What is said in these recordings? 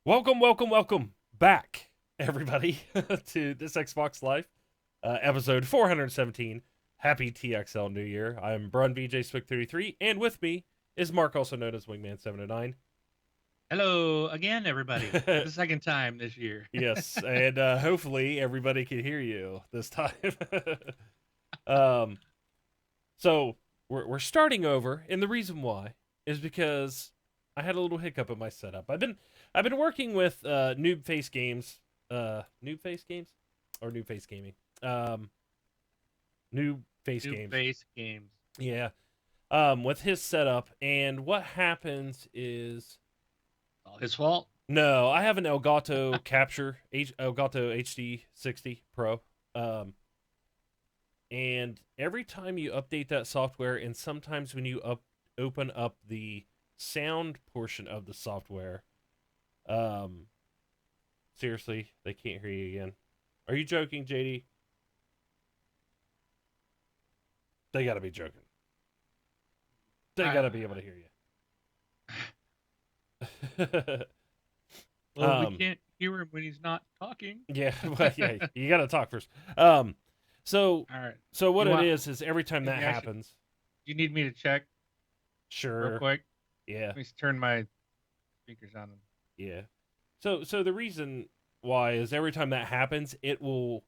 Welcome back, everybody, to this Xbox Live, episode 417. Happy TXL New Year. I'm Brun VJ Swick 33, and with me is Mark, also known as Wingman 709. Hello again, everybody, for the second time this year. Yes, and hopefully everybody can hear you this time. um, so we're starting over, and the reason why is because I had a little hiccup in my setup. I've been working with Noob Face Games, Noob Face Games, or Noob Face Gaming, um, Noob Face New Games. face games. Yeah, with his setup, and what happens is All his fault. no, I have an Elgato Capture Elgato HD 60 Pro, um, and every time you update that software, and sometimes when you open up the sound portion of the software, um, seriously, they can't hear you again. Are you joking, JD? They gotta be joking. They I, gotta be able to hear you. well, we can't hear him when he's not talking. Yeah, well, yeah, you gotta talk first. Um, so, All right. so what You it want? is every time Maybe that I should. happens, You need me to check real sure, quick. yeah, Let me turn my speakers on. yeah. So the reason why is every time that happens, it will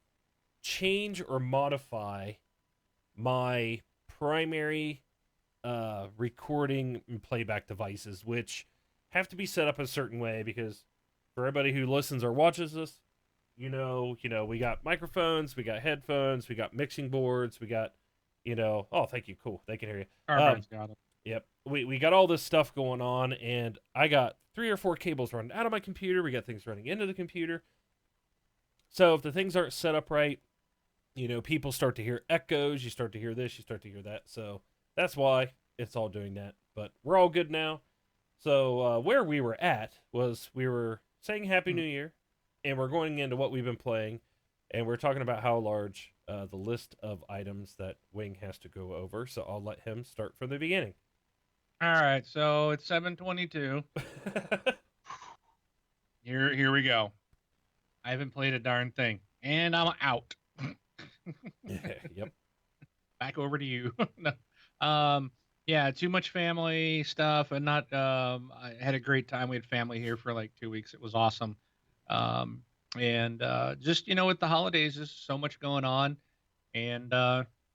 change or modify my primary recording and playback devices, which have to be set up a certain way because for everybody who listens or watches this, we got microphones, we got headphones, we got mixing boards, we got, oh, thank you, cool, they can hear you. Everybody's got it. Yep, we got all this stuff going on, and I got three or four cables running out of my computer. We got things running into the computer. So if the things aren't set up right, people start to hear echoes. You start to hear this, you start to hear that. So that's why it's all doing that. But we're all good now. So where we were at was we were saying Happy Hmm. New Year, and we're going into what we've been playing, and we're talking about how large the list of items that Wing has to go over. So I'll let him start from the beginning. All right. So it's 7:22. Here we go. I haven't played a darn thing, and I'm out. Yep. Back over to you. No. Yeah, too much family stuff, and not. I had a great time. We had family here for like 2 weeks. It was awesome. Um, and just with the holidays, there's so much going on, and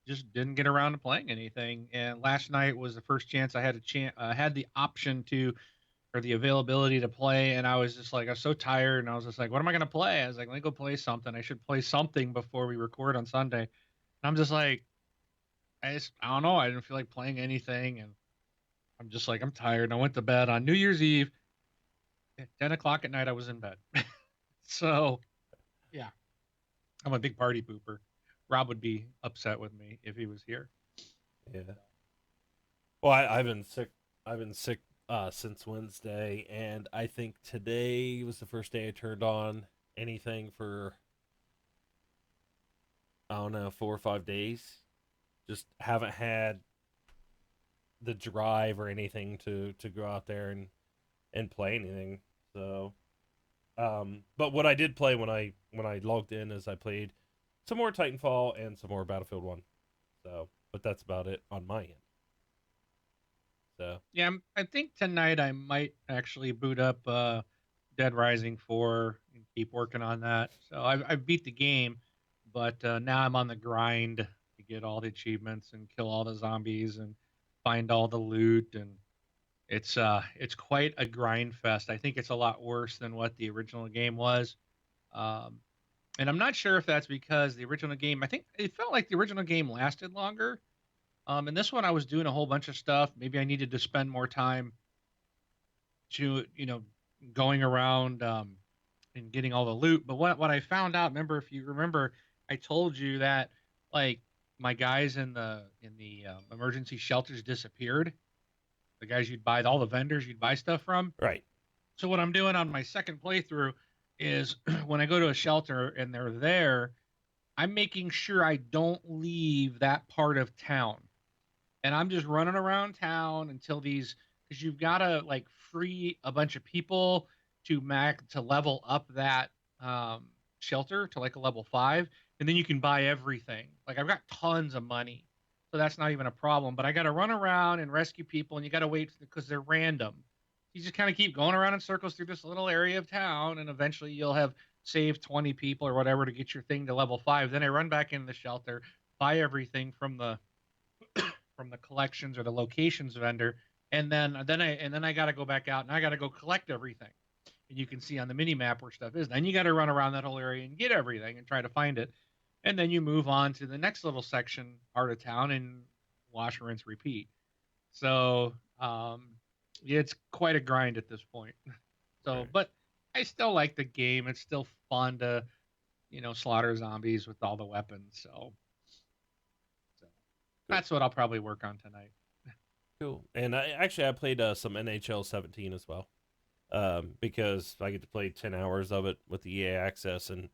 just didn't get around to playing anything. And last night was the first chance I had a chance, had the option to, or the availability to play, and I was so tired, and I was just like, what am I gonna play? I was like, let me go play something. I should play something before we record on Sunday. And I'm just like, I don't know. I didn't feel like playing anything, and I'm just like, I'm tired. And I went to bed on New Year's Eve at 10 o'clock at night. I was in bed. So yeah, I'm a big party pooper. Rob would be upset with me if he was here. Yeah. Well, I've been sick. I've been sick since Wednesday, and I think today was the first day I turned on anything for I don't know 4 or 5 days. Just haven't had the drive or anything to go out there and play anything. So, but what I did play when I logged in is I played some more Titanfall and some more Battlefield One. So, but that's about it on my end. So, Yeah, I think tonight I might actually boot up Dead Rising 4 and keep working on that. So I've beat the game, but now I'm on the grind to get all the achievements and kill all the zombies and find all the loot, and it's quite a grind fest. I think it's a lot worse than what the original game was. Um, and I'm not sure if that's because the original game, I think it felt like the original game lasted longer. And this one I was doing a whole bunch of stuff. Maybe I needed to spend more time to, going around and getting all the loot. But what I found out, remember, if you remember, I told you that like my guys in the emergency shelters disappeared. The guys you'd buy, all the vendors you'd buy stuff from. right. So what I'm doing on my second playthrough is when I go to a shelter and they're there, I'm making sure I don't leave that part of town. And I'm just running around town until these, because you've got to like free a bunch of people. to level up that um, shelter to like a level 5, and then you can buy everything. Like I've got tons of money, so that's not even a problem. But I got to run around and rescue people, and you got to wait because they're random. You just kind of keep going around in circles through this little area of town, and eventually you'll have saved 20 people or whatever to get your thing to level 5. Then I run back in the shelter, buy everything from the collections or the locations vendor, and then I got to go back out and I got to go collect everything. And you can see on the mini map where stuff is. Then you got to run around that whole area and get everything and try to find it. And then you move on to the next little section part of town and wash, rinse, repeat. So yeah, it's quite a grind at this point. So, Right. but I still like the game. It's still fun to slaughter zombies with all the weapons. So Cool. that's what I'll probably work on tonight. Cool. And I played some NHL 17 as well. Because I get to play 10 hours of it with the EA access, and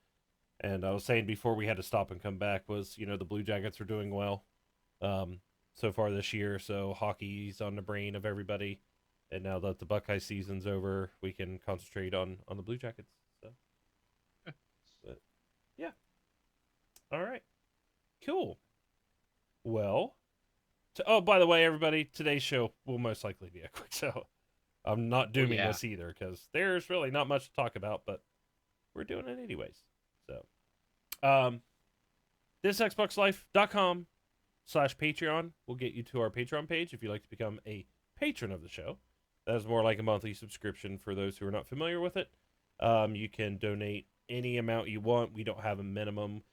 I was saying before we had to stop and come back was the Blue Jackets are doing well so far this year, so hockey's on the brain of everybody, and now that the Buckeye season's over, we can concentrate on the Blue Jackets. So, but yeah, all right, cool. Well, oh, by the way, everybody, today's show will most likely be a quick show. I'm not Oh dooming yeah. us either because there's really not much to talk about, but we're doing it anyways. So, um, thisxboxlife.com/Patreon will get you to our Patreon page if you'd like to become a patron of the show. That is more like a monthly subscription for those who are not familiar with it. You can donate any amount you want. We don't have a minimum.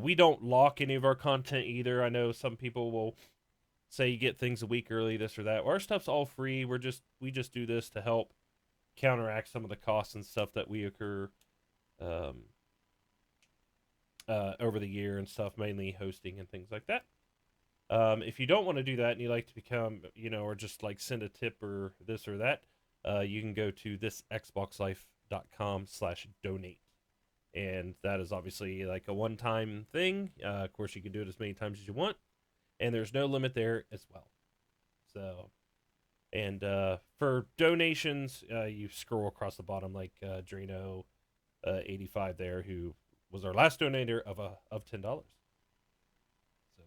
We don't lock any of our content either. I know some people will say you get things a week early, this or that. Our stuff's all free. We just do this to help counteract some of the costs and stuff that we occur um, over the year and stuff, mainly hosting and things like that. If you don't want to do that and you like to become, or just like send a tip or this or that, you can go to thisxboxlife.com/donate. And that is obviously like a one-time thing. Of course, you can do it as many times as you want, and there's no limit there as well. So, and for donations, you scroll across the bottom like Drano 85 there, who was our last donator of $10. So,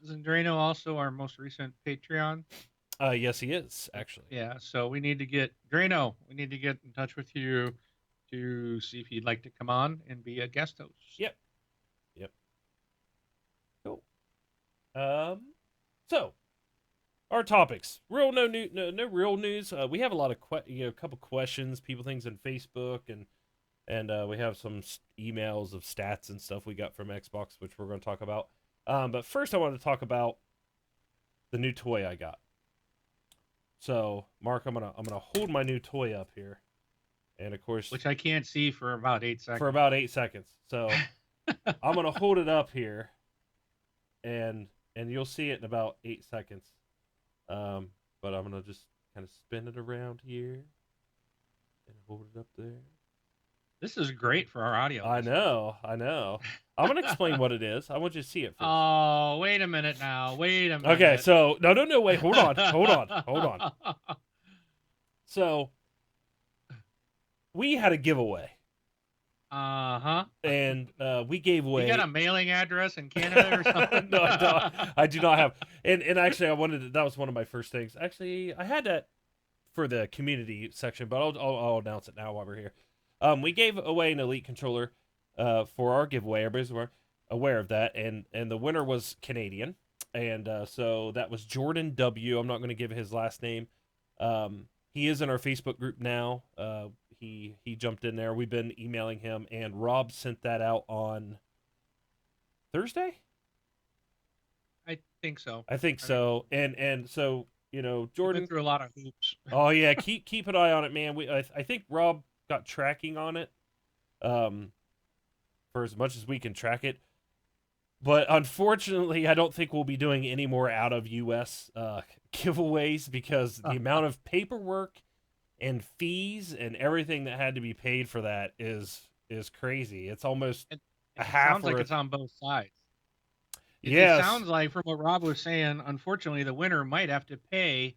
Isn't Drano also our most recent Patreon? yes, he is actually. Yeah, so we need to get Drano. We need to get in touch with you to see if you'd like to come on and be a guest host. Yep, yep, cool. Um, so our topics, real no real news. We have a lot of a couple questions, people things in Facebook, and we have some emails of stats and stuff we got from Xbox, which we're going to talk about. But first, I want to talk about the new toy I got. So, Mark, I'm gonna hold my new toy up here, and of course, Which I can't see for about 8 seconds. for about 8 seconds. So, I'm gonna hold it up here, and you'll see it in about 8 seconds. But I'm gonna just kind of spin it around here and hold it up there. This is great for our audio. I know. I'm gonna explain what it is. I want you to see it first. Oh, wait a minute now. Wait a minute. Okay, so no, wait, hold on. So we had a giveaway, Uh-huh. and we gave away. You got a mailing address in Canada or something? No, I don't. I do not have. And actually, I wanted to, that was one of my first things. Actually, I had that for the community section, but I'll announce it now while we're here. We gave away an Elite controller for our giveaway. Everybody's aware of that, and the winner was Canadian, and so that was Jordan W. I'm not going to give his last name. He is in our Facebook group now. He jumped in there. We've been emailing him, and Rob sent that out on Thursday. I think so. I think so. And so Jordan been through a lot of hoops. Oh yeah, keep an eye on it, man. I think Rob got tracking on it, for as much as we can track it. But unfortunately, I don't think we'll be doing any more out of US giveaways because the amount of paperwork and fees and everything that had to be paid for that is crazy. It's almost a half. Sounds like it's on both sides. Yes. It sounds like, from what Rob was saying, unfortunately, the winner might have to pay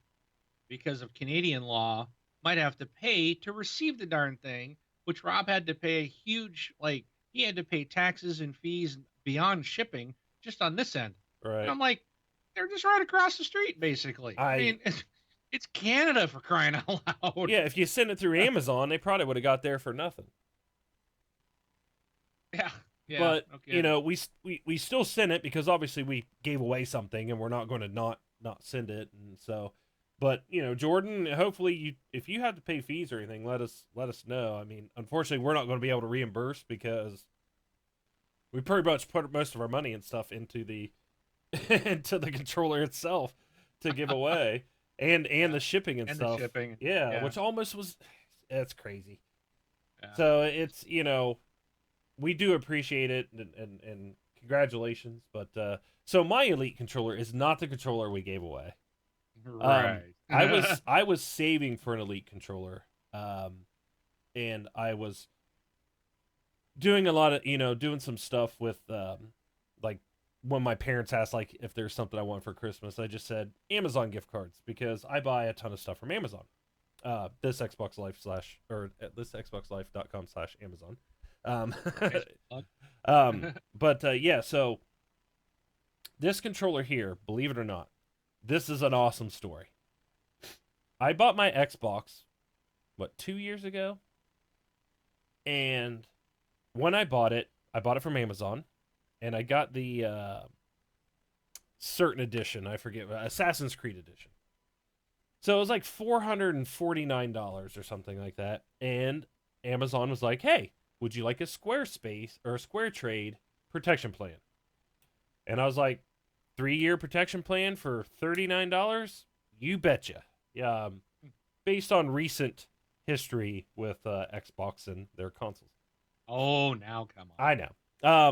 because of Canadian law. might have to pay to receive the darn thing, which Rob had to pay a huge, like, he had to pay taxes and fees beyond shipping just on this end. And Right. I'm like, they're just right across the street, basically. I I mean, it's Canada for crying out loud. Yeah, if you send it through Amazon, they probably would have got there for nothing. Yeah, yeah, But no you kidding. know, we still sent it because obviously we gave away something, and we're not going to not send it. And so, but you know, Jordan, hopefully you, if you have to pay fees or anything, let us know. I mean, unfortunately, we're not going to be able to reimburse because we pretty much put most of our money and stuff into the into the controller itself to give away, and Yeah, the shipping and and the stuff. shipping. Yeah, Yeah, which almost was, it's crazy. yeah. So it's, we do appreciate it, and congratulations. But so my elite controller is not the controller we gave away. Right. I was saving for an elite controller, and I was doing a lot of, doing some stuff with, like, when my parents asked, like, if there's something I want for Christmas, I just said Amazon gift cards because I buy a ton of stuff from Amazon. This Xbox Life slash, or this xboxlife.com/Amazon. Um, Nice plug. but yeah, so this controller here, believe it or not, this is an awesome story. I bought my Xbox, what, 2 years ago? And when I bought it from Amazon, and I got the certain edition. I forget, Assassin's Creed edition. So it was like $449 or something like that. And Amazon was like, "Hey, would you like a Squarespace or a Square Trade protection plan?" And I was like, 3-year protection plan for $39? You betcha. Yeah, based on recent history with Xbox and their consoles. Oh, now come I on. know.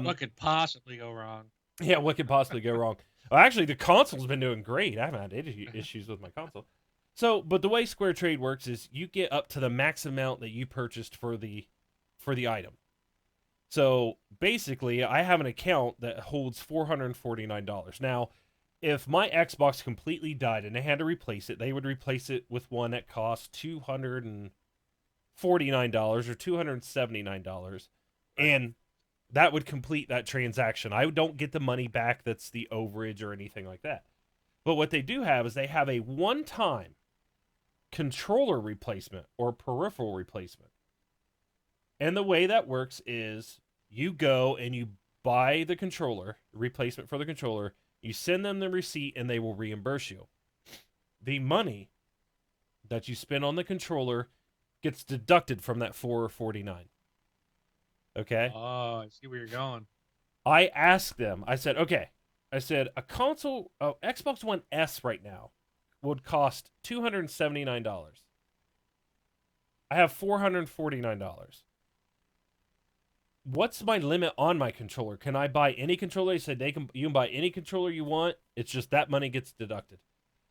What could possibly go wrong? Yeah, what could possibly go wrong? Well, actually, the console's been doing great. I haven't had issues with my console. So, but the way Square Trade works is you get up to the max amount that you purchased for the item. So basically, I have an account that holds $449. Now, if my Xbox completely died and they had to replace it, they would replace it with one that costs $249 or $279, Right. and that would complete that transaction. I don't get the money back that's the overage or anything like that. But what they do have is they have a one-time controller replacement or peripheral replacement. And the way that works is you go and you buy the controller, replacement for the controller, you send them the receipt and they will reimburse you. The money that you spend on the controller gets deducted from that 449. Okay? Oh, I see where you're going. I asked them, I said, okay, I said, a console, Xbox One S right now would cost $279. I have $449. What's my limit on my controller? Can I buy any controller? They said you can buy any controller you want. It's just that money gets deducted.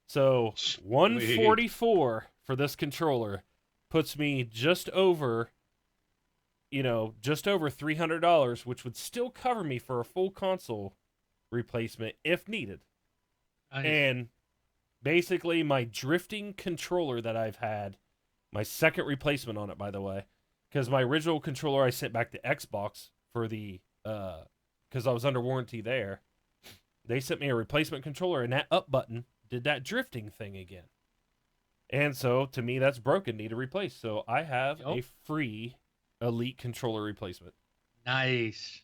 So Sweet. 144 for this controller puts me just over $300, which would still cover me for a full console replacement if needed. Nice. And basically, my drifting controller that I've had, my second replacement on it, by the way, because my original controller I sent back to Xbox for the because I was under warranty there. They sent me a replacement controller, and that up button did that drifting thing again. And so to me, that's broken, need to replace. So I have Yep. a free Elite controller replacement, Nice.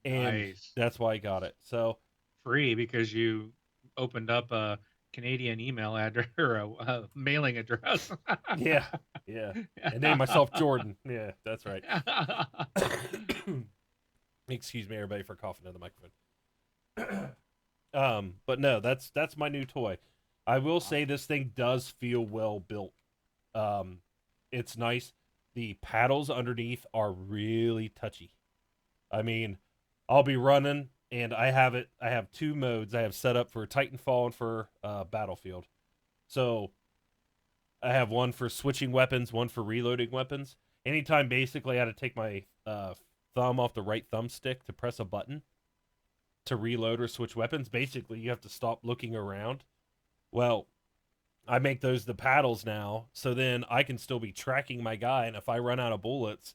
and Nice. that's why I got it. So Free because you opened up a Canadian email address or a mailing address. yeah, yeah, and name myself Jordan. Yeah, that's right. Excuse me, everybody, for coughing in the microphone. But no, that's my new toy. I will say Awesome. this thing does feel well built. Um, it's nice. The paddles underneath are really touchy. I mean, I'll be running and I have two modes I have set up for Titanfall and for Battlefield. So I have one for switching weapons, one for reloading weapons. Anytime basically I had to take my thumb off the right thumbstick to press a button to reload or switch weapons, basically you have to stop looking around. Well, I make those the paddles now, so then I can still be tracking my guy, and if I run out of bullets,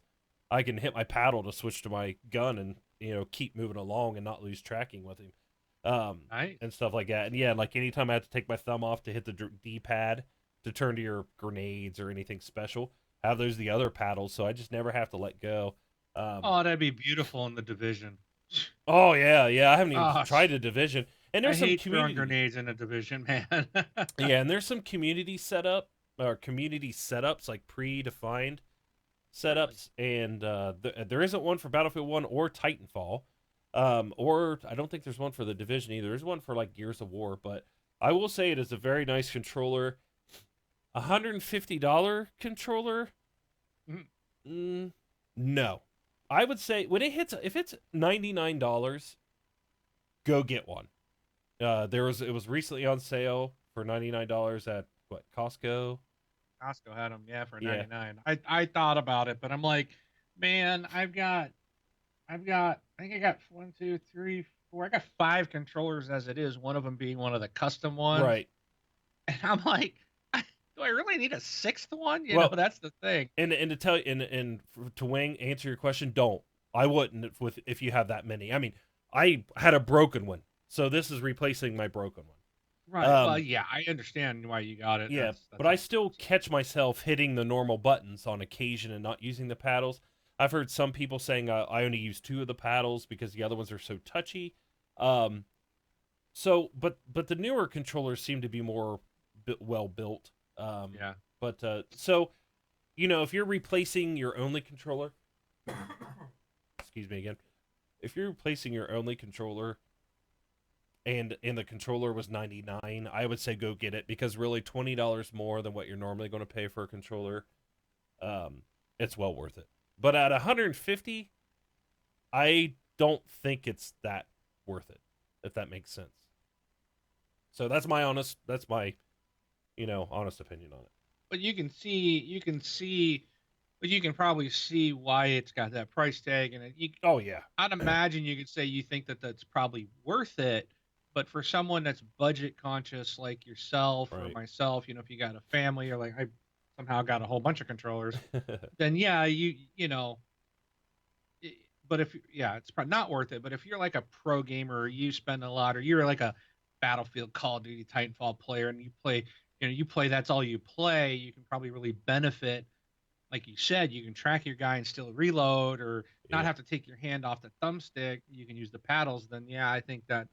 I can hit my paddle to switch to my gun and keep moving along and not lose tracking with him, Nice. and stuff like that. And yeah, like anytime I have to take my thumb off to hit the D pad to turn to your grenades or anything special, have those the other paddles, so I just never have to let go. Um, Oh, that'd be beautiful in the division. oh yeah, yeah, I haven't even Oh, tried a division, and I there's some hate throwing community. grenades in a division, man. Yeah, and there's some community setup or community setups like predefined Really? setups, and there isn't one for Battlefield One or Titanfall, or I don't think there's one for the Division either. There's one for like Gears of War, but I will say it is a very nice controller. $150 controller? Mhm. Mm, no, I would say when it hits if it's $99, go get one. It was recently on sale for $99 at what Costco. Costco had them, yeah, for Yeah, 99. I thought about it, but I'm like, man, I think I got one, two, three, four. I got five controllers as it is. One of them being one of the custom ones, right. and I'm like, do I really need a sixth one? Well, That's the thing. and to tell you to Wing answer your question, don't. I wouldn't if you have that many. I mean, I had a broken one, so this is replacing my broken one. Right. Well, yeah, I understand why you got it. Yeah, but That's I all. still catch myself hitting the normal buttons on occasion and not using the paddles. I've heard some people saying I only use two of the paddles because the other ones are so touchy. Um, but the newer controllers seem to be more well built. Yeah. But so if you're replacing your only controller, excuse me again, if you're replacing your only controller and the controller was 99, I would say go get it because really $20 more than what you're normally going to pay for a controller, um, it's well worth it. But at 150, I don't think it's that worth it, if that makes sense. So that's my honest opinion on it. But but you can probably see why it's got that price tag, and Oh yeah, I'd imagine you could say you think that that's probably worth it. But for someone that's budget conscious like yourself or right. myself, if you got a family or like I somehow got a whole bunch of controllers, then yeah, but if yeah, it's probably not worth it. But if you're like a pro gamer, or you spend a lot, or you're like a Battlefield, Call of Duty, Titanfall player, and you play that's all you play, you can probably really benefit. Like you said, you can track your guy and still reload, or not Yep. have to take your hand off the thumbstick. You can use the paddles. Then yeah, I think that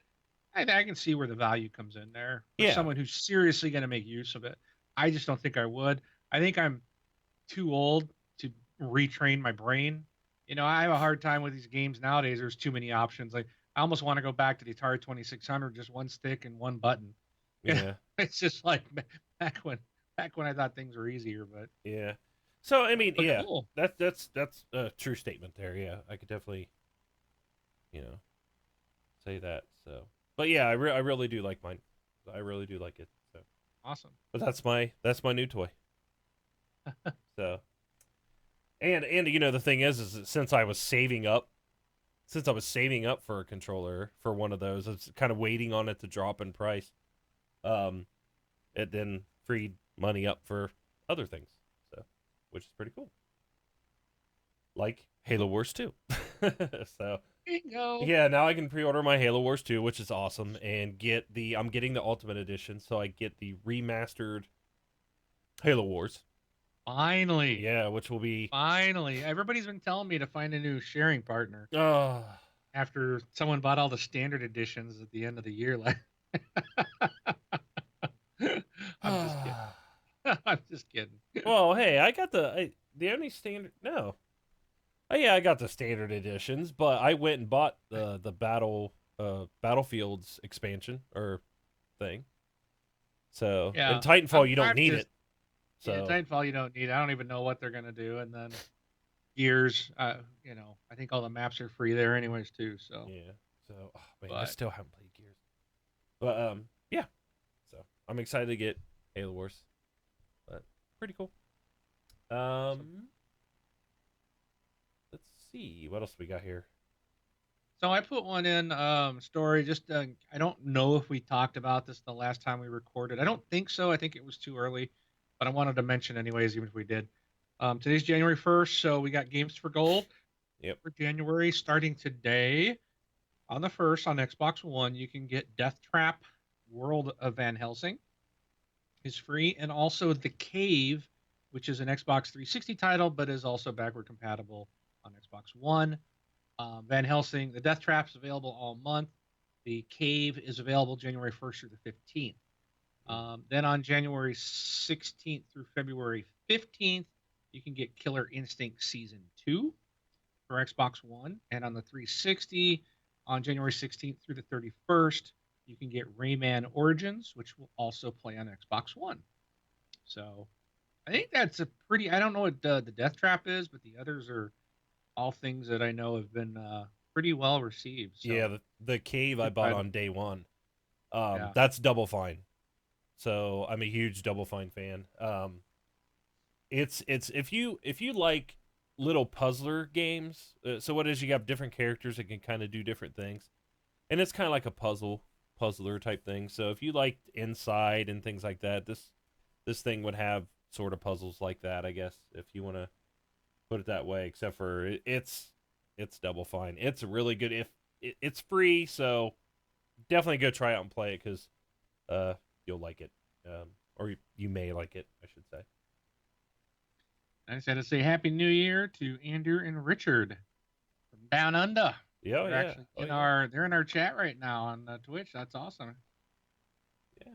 I can see where the value comes in there for Yeah. someone who's seriously going to make use of it. I just don't think I would. I think I'm too old to retrain my brain. I have a hard time with these games nowadays. There's too many options. Like I almost want to go back to the Atari 2600, just one stick and one button. Yeah. It's just like back when back when I thought things were easier. Yeah. So I mean, But yeah, cool. that's a true statement there. Yeah, I could definitely you know say that. So, but yeah, I really do like mine. I really do like it. So, Awesome. but that's my new toy. So, and the thing is that since I was saving up for a controller for one of those, I was kind of waiting on it to drop in price. Um, it then freed money up for other things. So, which is pretty cool. Like Halo Wars 2. So, Bingo. yeah, now I can pre-order my Halo Wars 2, which is awesome, and I'm getting the Ultimate Edition, so I get the remastered Halo Wars. Finally. Yeah, which will be Finally. Everybody's been telling me to find a new sharing partner uh after someone bought all the standard editions at the end of the year. Like, I'm just kidding. I'm just kidding. well, hey, I got the only standard no. Oh yeah, I got the standard editions, but I went and bought the Battlefields expansion or thing. So, in Yeah, Titanfall you don't I'm need just it. yeah. So, Titanfall, you don't need. I don't even know what they're gonna do. And then Gears, I think all the maps are free there anyways too. So, yeah. So, oh, man, I but still haven't played Gears. But yeah. So, I'm excited to get Halo Wars. But pretty cool. awesome. Let's see what else we got here. So I put one in story. Just I don't know if we talked about this the last time we recorded. I don't think so. I think it was too early, but I wanted to mention anyways, even if we did. Today's January 1st, so we got Games for Gold Yep. for January starting today. On the 1st on Xbox One, you can get Death Trap World of Van Helsing is free, and also The Cave, which is an Xbox 360 title, but is also backward compatible on Xbox One. Van Helsing, the Death Trap is available all month. The Cave is available January 1st through the 15th. Then on January 16th through February 15th, you can get Killer Instinct Season 2 for Xbox One. And on the 360, on January 16th through the 31st, you can get Rayman Origins, which will also play on Xbox One. So I think that's a pretty, I don't know what the Death Trap is, but the others are all things that I know have been pretty well received. Yeah, So the cave I good bought title. on day one. Yeah. That's Double Fine. So I'm a huge Double Fine fan. It's if you like little puzzler games. So what is you got different characters that can kind of do different things, and it's kind of like a puzzler type thing. So if you liked Inside and things like that, this thing would have sort of puzzles like that, I guess, if you want to put it that way. Except for it's Double Fine. It's really good. If it's free, so definitely go try it out and play it because uh you'll like it, or you may like it, I should say. I just had to say Happy New Year to Andrew and Richard from Down Under. Yeah, oh They're yeah, actually oh in yeah, they're in our chat right now on Twitch. That's awesome. yeah.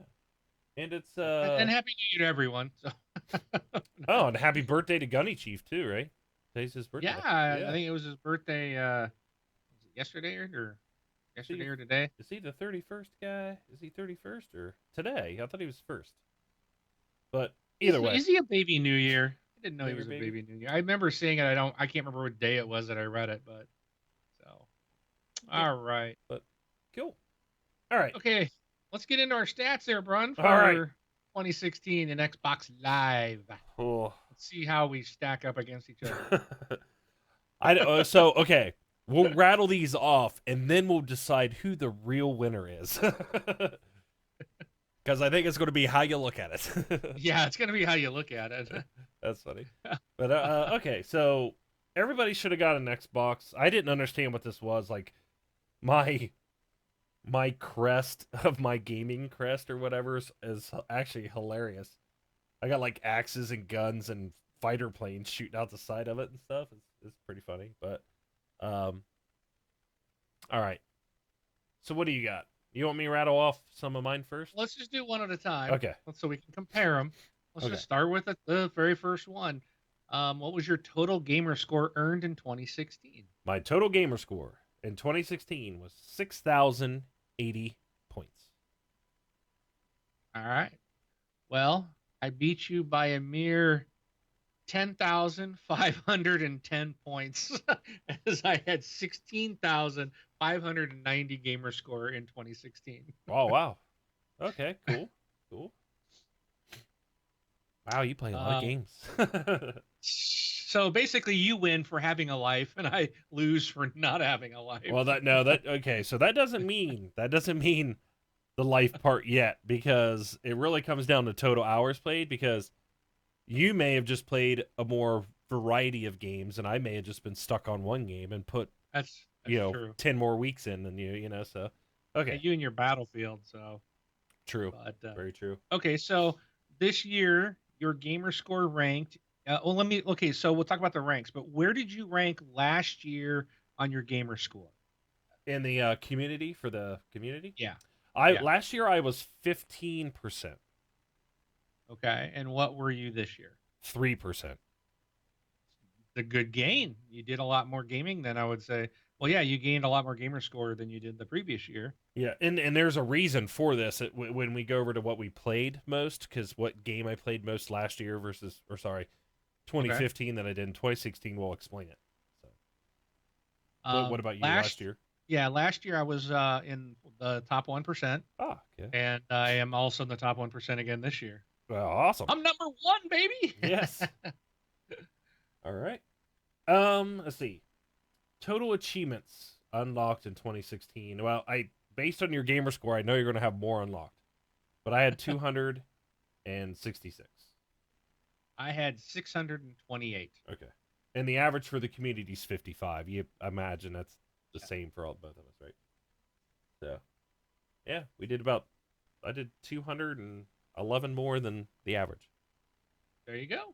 And it's And Happy New Year to everyone. So oh, and happy birthday to Gunny Chief too, right? Today's his yeah, birthday. I Yeah. think it was his birthday. Was it yesterday or Is he yesterday or today? is he the 31st guy? Is he 31st or today? I thought he was first. But either way, Is he a baby New Year? I didn't know he maybe was a baby. baby New Year. I remember seeing it. I can't remember what day it was that I read it, but so Yeah, all right. but cool. All right. Okay, let's get into our stats there, Brun, All right. for 2016 and Xbox Live. Oh. Let's see how we stack up against each other. So okay, we'll rattle these off and then we'll decide who the real winner is. Because I think it's going to be how you look at it. Yeah, it's gonna be how you look at it. That's funny. But okay, so everybody should have got an Xbox. I didn't understand what this was. Like my my crest of my gaming crest or whatever is actually hilarious. I got like axes and guns and fighter planes shooting out the side of it and stuff. It's pretty funny. But um, all right. So what do you got? You want me to rattle off some of mine first? Let's just do one at a time, Okay. so we can compare them. Let's Okay. just start with the very first one. What was your total gamer score earned in 2016? My total gamer score in 2016 was 6,080 points. All right. Well, I beat you by a mere 10,510 points as I had 16,590 gamer score in 2016. Oh wow. Okay. Cool. Cool. Wow, you play a lot of Um, games. so basically, you win for having a life, and I lose for not having a life. Well, that no, that okay. So that doesn't mean the life part yet because it really comes down to total hours played because you may have just played a more variety of games and I may have just been stuck on one game and put That's true. 10 more weeks in than you. So Yeah, okay, you and your battlefield. So, true, but very true. okay. So this year, your gamer score ranked. Well, let me. Okay, so we'll talk about the ranks. But where did you rank last year on your gamer score? In the community for the community, Yeah, I yeah. last year I was 15%, Okay, and what were you this year? 3%. The good gain. You did a lot more gaming than I would say. Well, yeah, you gained a lot more gamer score than you did the previous year. Yeah, and there's a reason for this when we go over to what we played most, because what game I played most last year versus, or sorry, Okay. 2015 that I did in 2016 will explain it. So, what about you last Last year? yeah, last year I was in the top 1%, Ah, okay. and I am also in the top 1% again this year. Well, awesome. I'm number one, baby. Yes. All right. Let's see. Total achievements. unlocked in 2016. Well, I based on your gamer score, I know you're going to have more unlocked, but I had 266. I had 628. Okay, and the average for the community is 55. You imagine that's the same for all both of us, right? So yeah, we did about. I did 211 more than the average. There you go.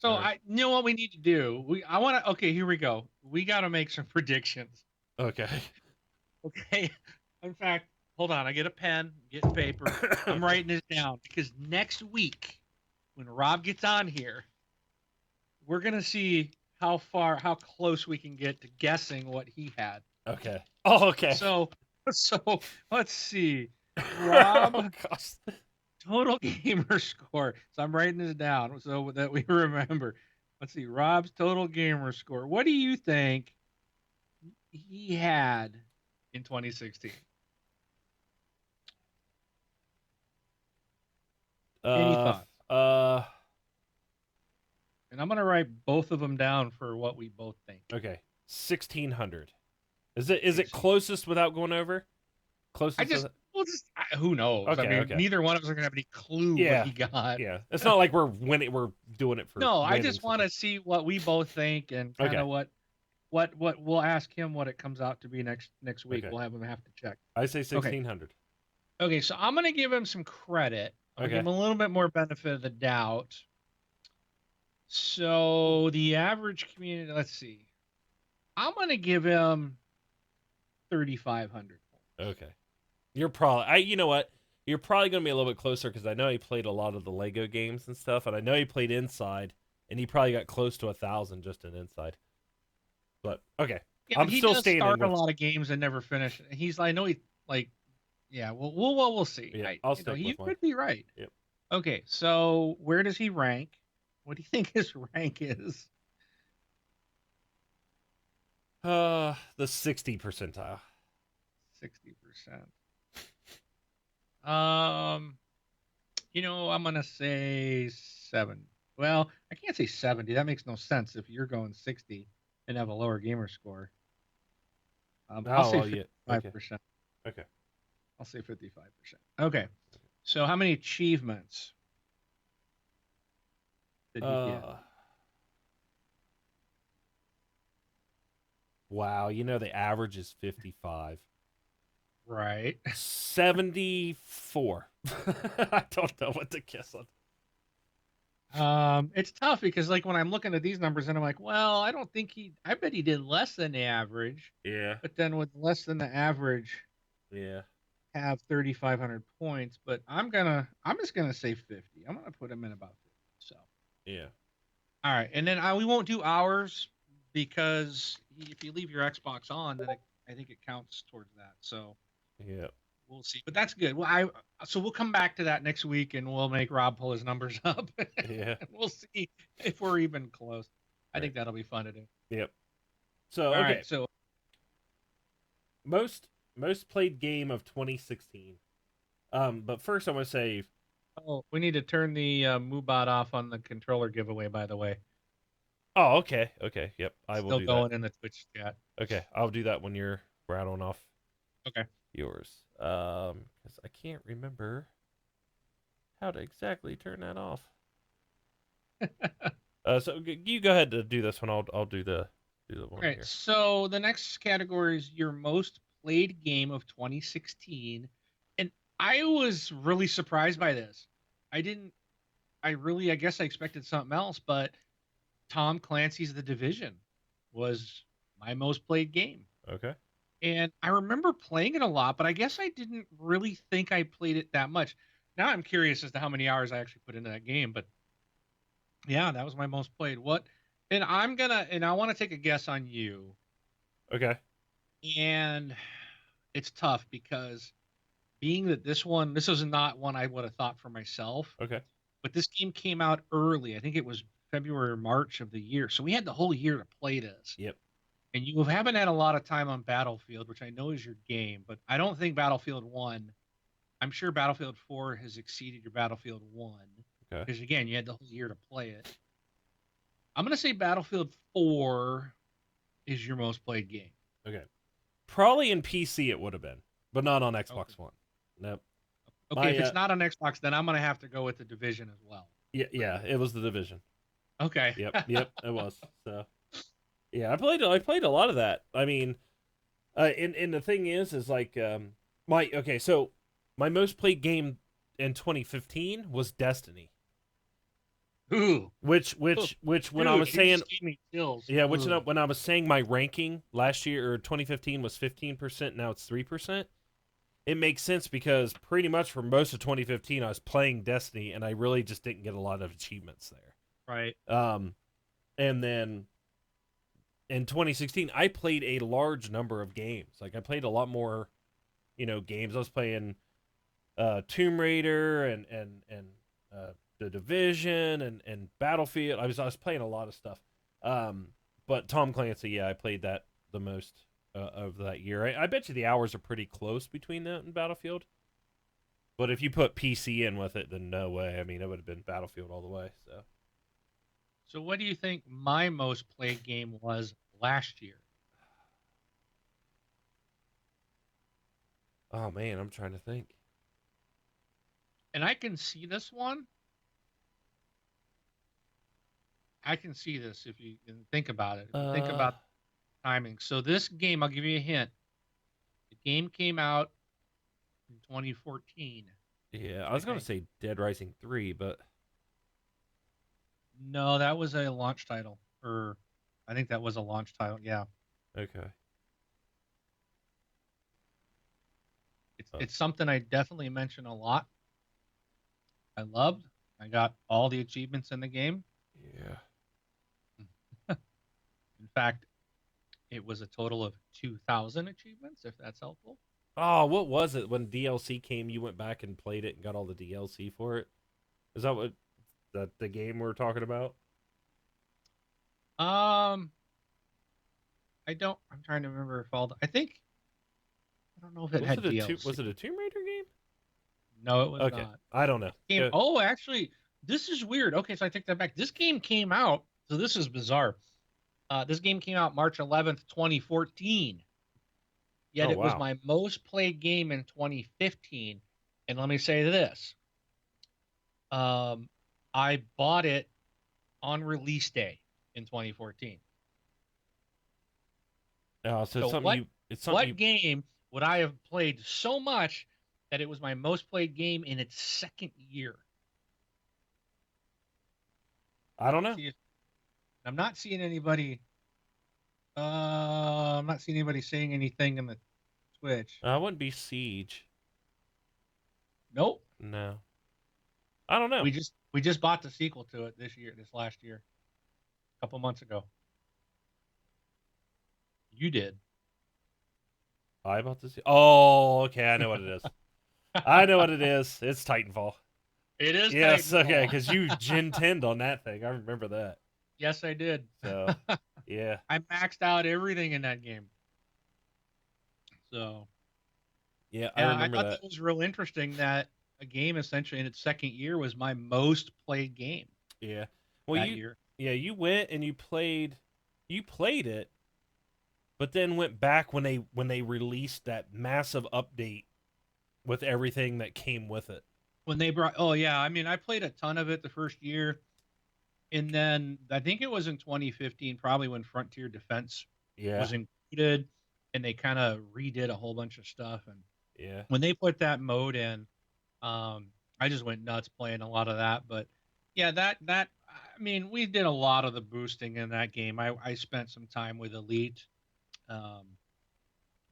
So All right. I know what we need to do. I want to. Okay, here we go. We got to make some predictions. Okay. Okay. In fact, hold on. I get a pen, get paper. I'm Okay. writing this down because next week, when Rob gets on here, we're gonna see how close we can get to guessing what he had. Okay. Oh, okay. So, so let's see. Oh Rob gosh. total gamer score. So I'm writing this down so that we remember. Let's see. Rob's total gamer score. What do you think he had in 2016? Any Uh. thoughts? Uh. And I'm gonna write both of them down for what we both think. Okay. 1600. Is it So closest without going over? I Closest. just we'll just who knows? I Okay. mean, Okay. neither one of us are gonna have any clue what Yeah. he got. Yeah. It's not like we're winning. We're doing it for No, I winning just want something. to see what we both think and kind Okay. of what we'll ask him what it comes out to be next week. Okay. We'll have him have to check. I say Okay. 1600. Okay, so I'm gonna give him some credit. I'm gonna give Okay. him a little bit more benefit of the doubt. So the average community, let's see. I'm gonna give him 3,500 points. Okay. You're probably. You know what? You're probably gonna be a little bit closer because I know he played a lot of the Lego games and stuff, and I know he played Inside, and he probably got close to 1,000 just in Inside. But okay, Yeah, but I'm he still does standing start a with. lot of games and never finish. I know he like, yeah. We'll see. Yeah, I'll You know, stick he with mine. could be right. Yep. Okay, so where does he rank? What do you think his rank is? The 60 percentile. 60%. I'm gonna say 7. Well, I can't say 70. That makes no sense if you're going 60 and have a lower gamer score. I'll Oh say well, yeah. Okay. 55%. Okay. I'll say 55%. Okay. So how many achievements did he get? Uh. Wow. You know the average is 55. Right. 74. I don't know what to guess on. It's tough because like when I'm looking at these numbers and I'm like, well, I bet he did less than the average, Yeah. but then with less than the average Yeah. have 3,500 points, but I'm just gonna say 50. I'm gonna put him in about 50. So, Yeah. all right, and then we won't do hours because if you leave your Xbox on, then I think it counts towards that. So Yeah. we'll see, but that's good. So we'll come back to that next week and we'll make Rob pull his numbers up. Yeah. And we'll see if we're even close. I Right. think that'll be fun to do. Yep. So All okay, right, so most played game of 2016. But first I want to say, we need to turn the Moobot off on the controller giveaway. By the way, oh, okay, okay, yep, I will still do that. going in the Twitch chat. Okay, I'll do that when you're rattling off Okay. yours. Because I can't remember how to exactly turn that off. So you go ahead to do this one. I'll do the All one right. here. So the next category is your most played game of 2016, and I was really surprised by this. I didn't. I guess I expected something else, but Tom Clancy's The Division was my most played game. Okay. And I remember playing it a lot, but I guess I didn't really think I played it that much. Now I'm curious as to how many hours I actually put into that game, but yeah, that was my most played. What? And I want to take a guess on you. Okay. And it's tough because being that this was not one I would have thought for myself, Okay. but this game came out early. I think it was February or March of the year. So we had the whole year to play this. Yep. And you haven't had a lot of time on Battlefield, which I know is your game, but I don't think Battlefield 1, I'm sure Battlefield 4 has exceeded your Battlefield 1 Okay. because again, you had the whole year to play it. I'm going to say Battlefield 4 is your most played game. Okay. Probably in PC it would have been, but not on Okay. Xbox One. Nope. Okay, My if it's not on Xbox, then I'm gonna have to go with the Division as well yeah, for yeah, you. it was the Division. Okay. Yep, yep, it was. So yeah, I played a lot of that. I mean, and the thing is like my okay, so my most played game in 2015 was Destiny, Ooh, which when I dude, was you saying just gave me chills. yeah, which Ooh, when I was saying my ranking last year or 2015 was 15%, now it's 3%. It makes sense because pretty much for most of 2015 I was playing Destiny and I really just didn't get a lot of achievements there. right. And then in 2016 I played a large number of games. Like I played a lot more, games. I was playing Tomb Raider and the Division and Battlefield. I was playing a lot of stuff. Um, but Tom Clancy, yeah, I played that the most of that year. I bet you the hours are pretty close between that and Battlefield. But if you put PC in with it, then no way. I mean, it would have been Battlefield all the way. So, So, what do you think my most played game was last year? oh man, I'm trying to think. And I can see this one. I can see this if you can think about it. If you think Uh, about timing. So, this game, I'll give you a hint. The game came out in 2014, yeah, I I was gonna think. say Dead Rising 3, but No, that was a launch title. Or I think that was a launch title. Yeah. okay. It's something I definitely mention a lot. I loved. I got all the achievements in the game. Yeah. In fact, it was a total of 2,000 achievements, if that's helpful. Oh, what was it when DLC came? You went back and played it and got all the DLC for it. Is that what the game we're talking about? Um, I don't. I'm trying to remember if all. I think I don't know if it Was had it a two? DLC. Was it a Tomb Raider game? No, it was Okay, not. I don't know. It came. Go. Oh, actually, this is weird. Okay, so I take that back. This game came out. So this is bizarre. This game came out March 11th, 2014. Yet Oh it was wow. my most played game in 2015. And let me say this: um, I bought it on release day in 2014. So it's So something what you. It's something what you. game would I have played so much that it was my most played game in its second year? I don't know. See if I'm not seeing anybody. I'm not seeing anybody saying anything in the Twitch. It wouldn't be Siege. Nope. No, I don't know. We just bought the sequel to it this last year, a couple months ago. You did. I about to see. Oh, okay. I know what it is. I know what it is. It's Titanfall. It is Yes. Okay. Titanfall. Because you Gen 10'd on that thing. I remember that. Yes, I did. So yeah, I maxed out everything in that game. So yeah. I yeah, I remember thought that. that was real interesting that a game essentially in its second year was my most played game Yeah. Well, that year. yeah, you went and you played it, but then went back when they released that massive update with everything that came with it. When they brought, oh yeah, I mean, I played a ton of it the first year, and then I think it was in 2015, probably when Frontier Defense Yeah. was included, and they kind of redid a whole bunch of stuff. And Yeah. when they put that mode in, I just went nuts playing a lot of that. But yeah, that I mean, we did a lot of the boosting in that game. I spent some time with Elite. Um,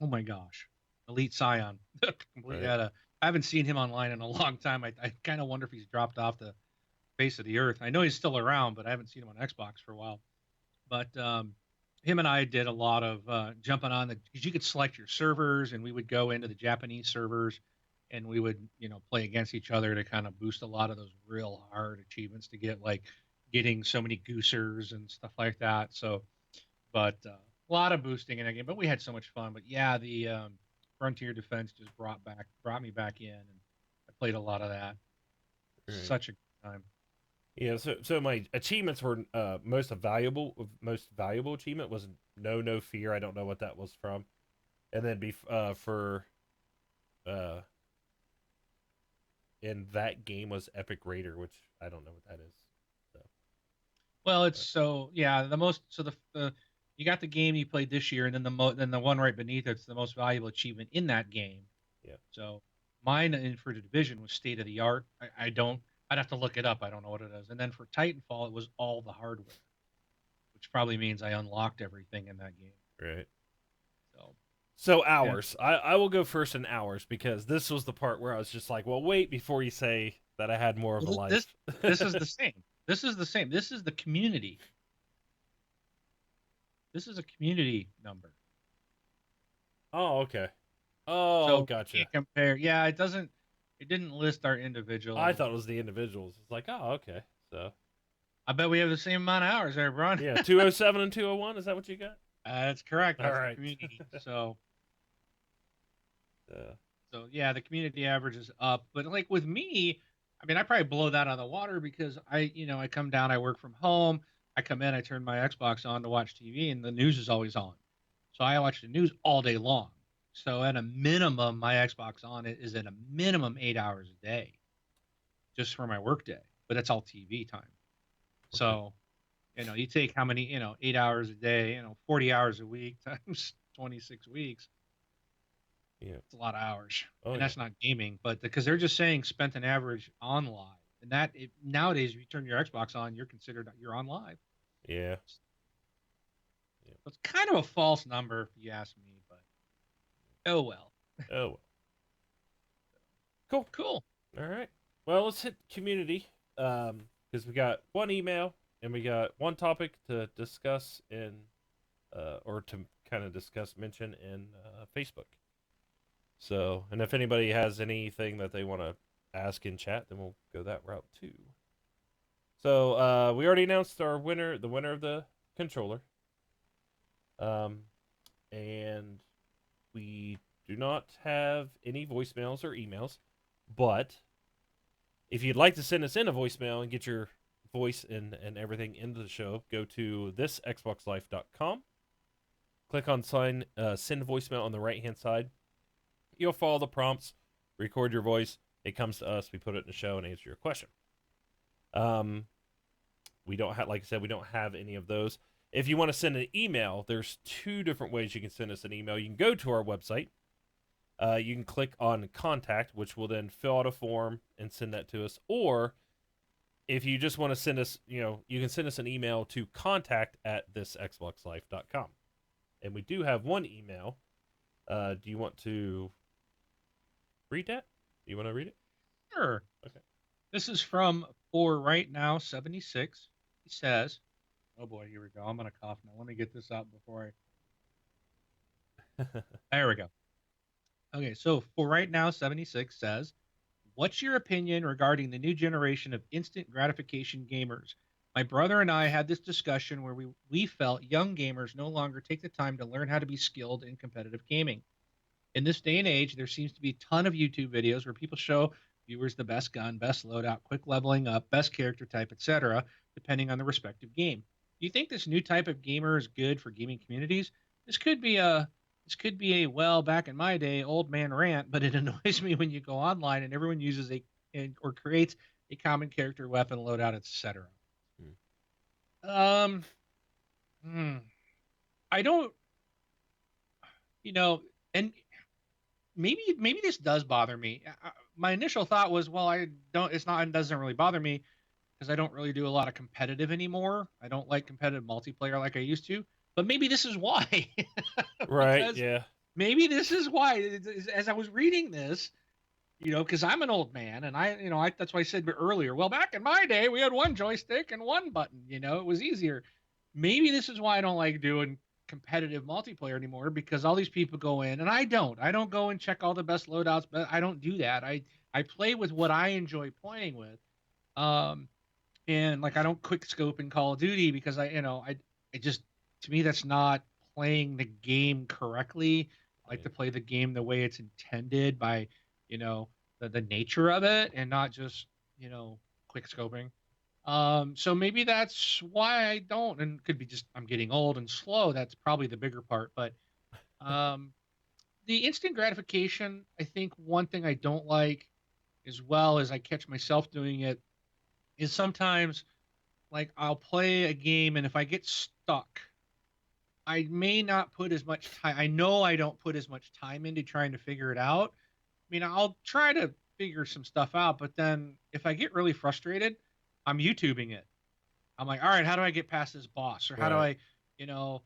oh my gosh, Elite Scion. Completely Right. had a. I haven't seen him online in a long time. I kind of wonder if he's dropped off the face of the earth. I know he's still around, but I haven't seen him on Xbox for a while. But him and I did a lot of jumping on the because you could select your servers, and we would go into the Japanese servers, and we would play against each other to kind of boost a lot of those real hard achievements to get like getting so many goosers and stuff like that. So, but a lot of boosting in that game. But we had so much fun. But yeah, the Frontier Defense just brought me back in, and I played a lot of that. Right. Such a good time. Yeah, so my achievements were most valuable achievement was no fear. I don't know what that was from, and then for uh in that game was Epic Raider, which I don't know what that is. So, Well, it's but so yeah. The most so the you got the game you played this year, and then then the one right beneath it's the most valuable achievement in that game. yeah, So mine in for the division was state of the art. I don't. I'd have to look it up. I don't know what it is. And then for Titanfall, it was all the hardware, which probably means I unlocked everything in that game. right. So So yeah. hours. I will go first in hours because this was the part where I was just like, well, wait before you say that I had more of a Well, life. this is the same. This is the same. This is the community. This is a community number. Oh, okay. Oh, So you gotcha. can't compare. Yeah, it doesn't. It didn't list our I individual. thought it was the individuals. It's like, oh, okay. So I bet we have the same amount of hours there, Bron. yeah, 207 and 201. Is that what you got? That's correct. All That's the right. community. So uh, yeah, the community average is up. But like with me, I mean, I probably blow that out of the water because I come down, I work from home, I come in, I turn my Xbox on to watch TV, and the news is always on. So I watch the news all day long. So at a minimum, my Xbox on it is at a minimum 8 hours a day just for my work day. But that's all TV time. okay. So you take how many, 8 hours a day, 40 hours a week times 26 weeks. Yeah. It's a lot of hours. Oh And yeah. that's not gaming, but because they're just saying spent an average on live. And nowadays, if you turn your Xbox on, you're on live. Yeah. Yeah. So it's kind of a false number if you ask me, but oh well. Oh well. Cool. Cool. All right. Well, let's hit community. Because we got one email and we got one topic to discuss in, or to kind of discuss, mention in Facebook. So, and if anybody has anything that they want to ask in chat, then we'll go that route too. So, we already announced our winner, the winner of the controller. Um, and we do not have any voicemails or emails, but if you'd like to send us in a voicemail and get your voice and everything into the show, go to thisxboxlife.com. Click on send voicemail on the right hand side. You'll follow the prompts, record your voice. It comes to us. We put it in the show and answer your question. Um, we don't have, like I said, we don't have any of those. If you want to send an email, there's two different ways you can send us an email. You can go to our website. You can click on contact, which will then fill out a form and send that to us. Or if you just want to send us, you can send us an email to contact at thisxboxlife.com. And we do have one email. Do you want to read that? Do you want to read it? Sure. Okay. This is from for right now 76. He says, "Oh boy, here we go. I'm gonna cough now. Let me get this out before I." There we go. Okay, so for right now 76 says, "What's your opinion regarding the new generation of instant gratification gamers? My brother and I had this discussion where we felt young gamers no longer take the time to learn how to be skilled in competitive gaming. In this day and age, there seems to be a ton of YouTube videos where people show viewers the best gun, best loadout, quick leveling up, best character type, etc., depending on the respective game. Do you think this new type of gamer is good for gaming communities? This could be a well, back in my day, old man rant, but it annoys me when you go online and everyone uses or creates a common character, weapon, loadout, etc. Um, hmm, I don't, you know, and maybe this does bother me. My initial thought was, well, I don't. It's not. It doesn't really bother me because I don't really do a lot of competitive anymore. I don't like competitive multiplayer like I used to. But maybe this is why, Right. because Yeah. maybe this is why. As I was reading this, because I'm an old man, and that's why I said earlier. Well, back in my day, we had one joystick and one button. It was easier. Maybe this is why I don't like doing competitive multiplayer anymore because all these people go in, and I don't. I don't go and check all the best loadouts, but I don't do that. I play with what I enjoy playing with. Um, and like I don't quick scope in Call of Duty because I just to me that's not playing the game correctly. I like Yeah. to play the game the way it's intended by you know the nature of it and not just quick scoping. So maybe that's why I don't, and could be just I'm getting old and slow. That's probably the bigger part. But um, the instant gratification, I think one thing I don't like, as well as I catch myself doing it, is sometimes like I'll play a game and if I get stuck, I may not put as much time. I know I don't put as much time into trying to figure it out. I mean, I'll try to figure some stuff out, but then if I get really frustrated, I'm YouTubing it. I'm like, all right, how do I get past this boss? Or how do Right. I, you know,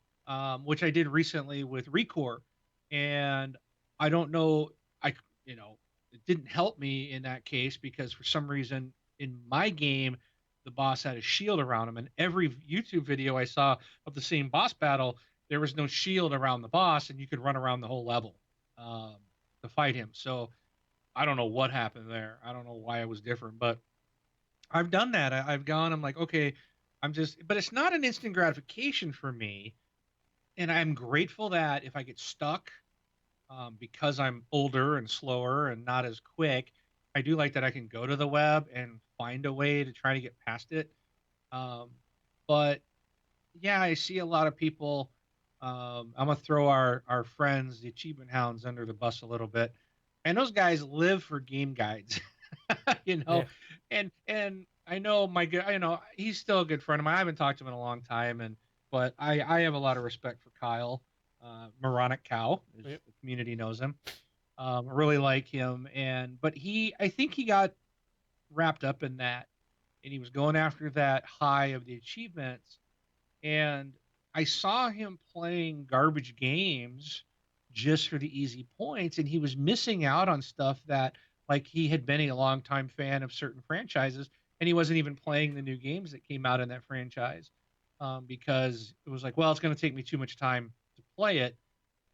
which I did recently with Recore. And I don't know, I, you know, it didn't help me in that case because for some reason in my game, the boss had a shield around him. And every YouTube video I saw of the same boss battle, there was no shield around the boss and you could run around the whole level um, to fight him. So I don't know what happened there. I don't know why it was different, but I've done that. I've gone. I'm like, okay, but it's not an instant gratification for me, and I'm grateful that if I get stuck, because I'm older and slower and not as quick, I do like that I can go to the web and find a way to try to get past it. Um, but yeah, I see a lot of people. I'm gonna throw our friends, the achievement hounds, under the bus a little bit, and those guys live for game guides, you know. Yeah. And I know he's still a good friend of mine. I haven't talked to him in a long time, but I have a lot of respect for Kyle, Moronic Cow, as Yep. the community knows him. I really like him, but I think he got wrapped up in that, and he was going after that high of the achievements and I saw him playing garbage games just for the easy points, and he was missing out on stuff that, like, he had been a longtime fan of certain franchises, and he wasn't even playing the new games that came out in that franchise because it was like, well, it's going to take me too much time to play it,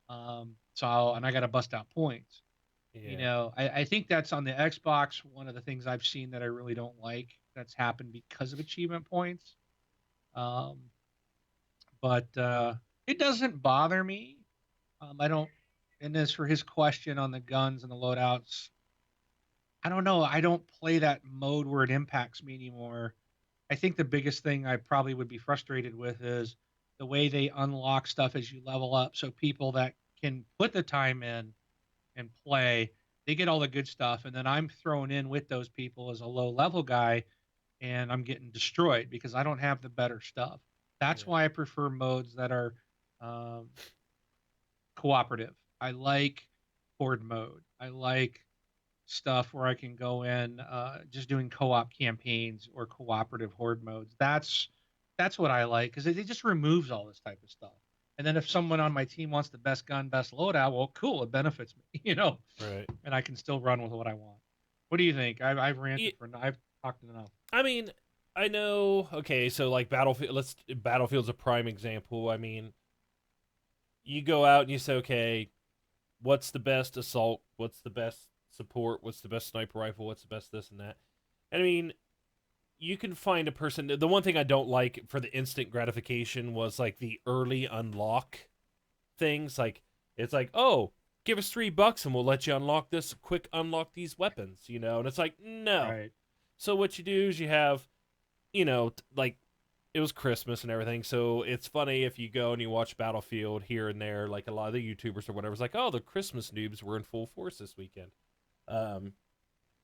and I got to bust out points. Yeah. I think that's on the Xbox. One of the things I've seen that I really don't like that's happened because of achievement points. Um, but it doesn't bother me. I don't. And as for his question on the guns and the loadouts, I don't know. I don't play that mode where it impacts me anymore. I think the biggest thing I probably would be frustrated with is the way they unlock stuff as you level up. So people that can put the time in and play, they get all the good stuff, and then I'm thrown in with those people as a low level guy, and I'm getting destroyed because I don't have the better stuff. That's Yeah. why I prefer modes that are um, cooperative. I like horde mode. I like stuff where I can go in just doing co-op campaigns or cooperative horde modes. That's what I like because it just removes all this type of stuff. And then if someone on my team wants the best gun, best loadout, well, cool, it benefits me, Right. and I can still run with what I want. What do you think? I've ranted It, for I've talked enough. I mean, I know. Okay, so like Battlefield. Battlefield's a prime example. I mean, you go out and you say, okay, what's the best assault? What's the best support? What's the best sniper rifle? What's the best this and that? And I mean, you can find a person. The one thing I don't like for the instant gratification was like the early unlock things. Like it's like, oh, give us $3 and we'll let you unlock this. Quick unlock these weapons, and it's like no. Right. So what you do is you have, like it was Christmas and everything, so it's funny if you go and you watch Battlefield here and there, like a lot of the YouTubers or whatever. It's like, oh, the Christmas noobs were in full force this weekend, um,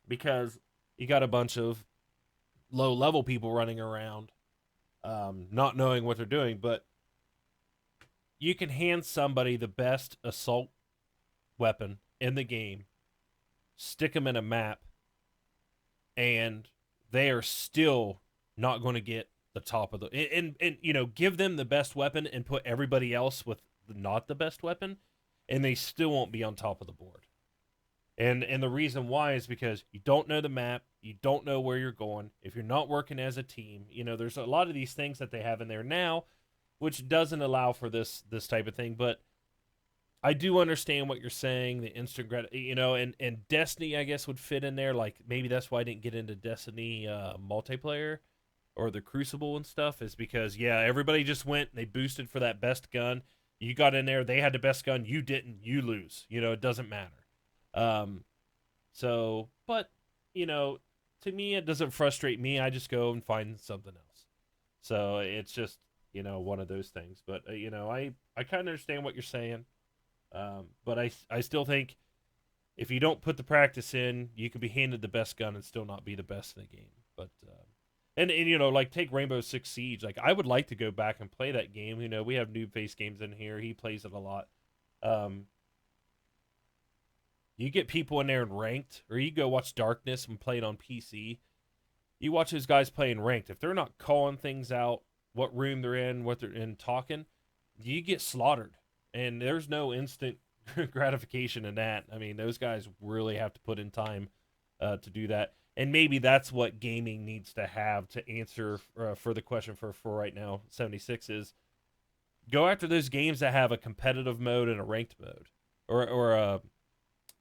because you got a bunch of low level people running around, not knowing what they're doing. But you can hand somebody the best assault weapon in the game, stick them in a map, and they are still not going to get the top of the and give them the best weapon and put everybody else with not the best weapon, and they still won't be on top of the board. And the reason why is because you don't know the map, you don't know where you're going. If you're not working as a team, there's a lot of these things that they have in there now, which doesn't allow for this type of thing. But I do understand what you're saying. The instant and Destiny, I guess, would fit in there. Like maybe that's why I didn't get into Destiny multiplayer or the Crucible and stuff. Is because everybody just went and they boosted for that best gun. You got in there, they had the best gun, you didn't, you lose. It doesn't matter. Um, but you know, to me, it doesn't frustrate me. I just go and find something else. So it's just one of those things. But I kind of understand what you're saying. But I still think if you don't put the practice in, you could be handed the best gun and still not be the best in the game. But and like take Rainbow Six Siege. Like I would like to go back and play that game. We have Noob Face Games in here. He plays it a lot. Um, you get people in there in ranked, or you go watch Darkness and play it on PC. You watch those guys playing ranked. If they're not calling things out, what room they're in, what they're in, talking, you get slaughtered. And there's no instant gratification in that. I mean, those guys really have to put in time to do that. And maybe that's what gaming needs to have to answer for the question for right now. 76 is go after those games that have a competitive mode and a ranked mode, or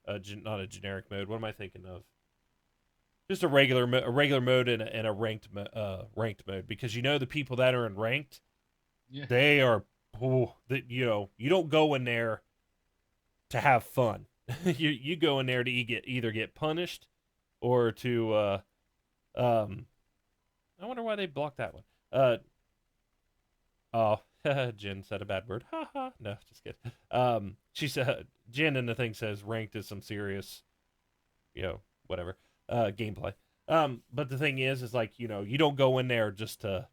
not a generic mode. What am I thinking of? Just a regular mode and a ranked mode, because the people that are in ranked, Yeah. they are you don't go in there to have fun. you go in there to either get punished or to um I wonder why they blocked that one. Oh, Jen said a bad word. Ha ha. No, just kidding. She said Jen in the thing says ranked is some serious, whatever, gameplay. But the thing is like, you don't go in there just to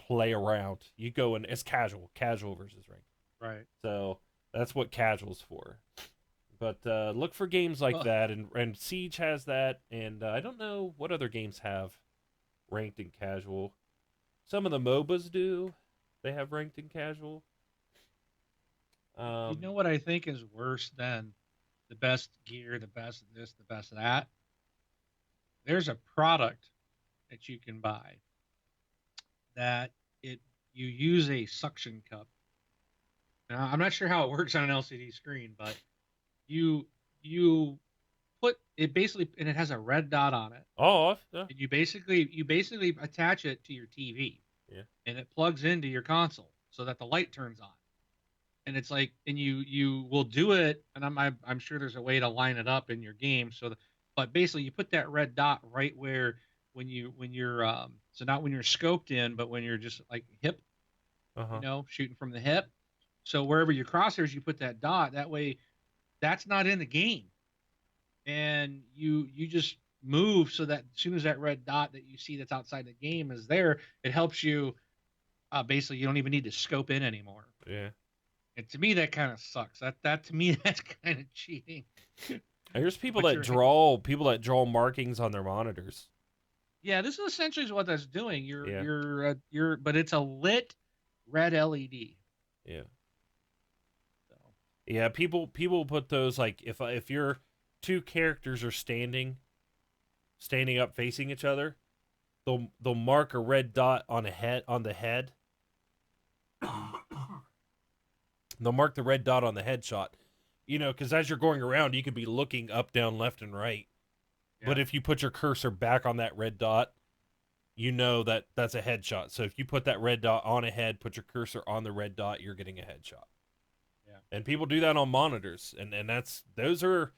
play around. You go in, it's casual versus ranked. Right. So that's what casual's for. But look for games like Well, that, and Siege has that, and I don't know what other games have ranked and casual. Some of the MOBAs do. They have ranked and casual. you know what I think is worse than the best gear, the best this, the best that? There's a product that you can buy that it you use a suction cup. Now, I'm not sure how it works on an LCD screen, but you you put it basically, and it has a red dot on it. Oh, yeah, And you basically attach it to your TV, yeah. and it plugs into your console so that the light turns on. And it's like, and you will do it, and I'm sure there's a way to line it up in your game, but basically you put that red dot right where, when you're so not when you're scoped in, but when you're just like hip, Uh huh. shooting from the hip. So wherever your crosshairs, you put that dot. That way, that's not in the game, and you just move so that as soon as that red dot that you see that's outside the game is there, it helps you. Basically, you don't even need to scope in anymore. Yeah. And to me, that kind of sucks. That to me, that's kind of cheating. There's But you're people that draw markings on their monitors. Yeah, this is essentially what that's doing. Yeah. But it's a lit red LED. Yeah. So Yeah. People put those, like, if your two characters are standing up facing each other, they'll mark a red dot on the head. They'll mark the red dot on the headshot. Because as you're going around, you could be looking up, down, left, and right. yeah, But if you put your cursor back on that red dot, that that's a headshot. So if you put that red dot on a head, put your cursor on the red dot, you're getting a headshot. yeah. And people do that on monitors, and those are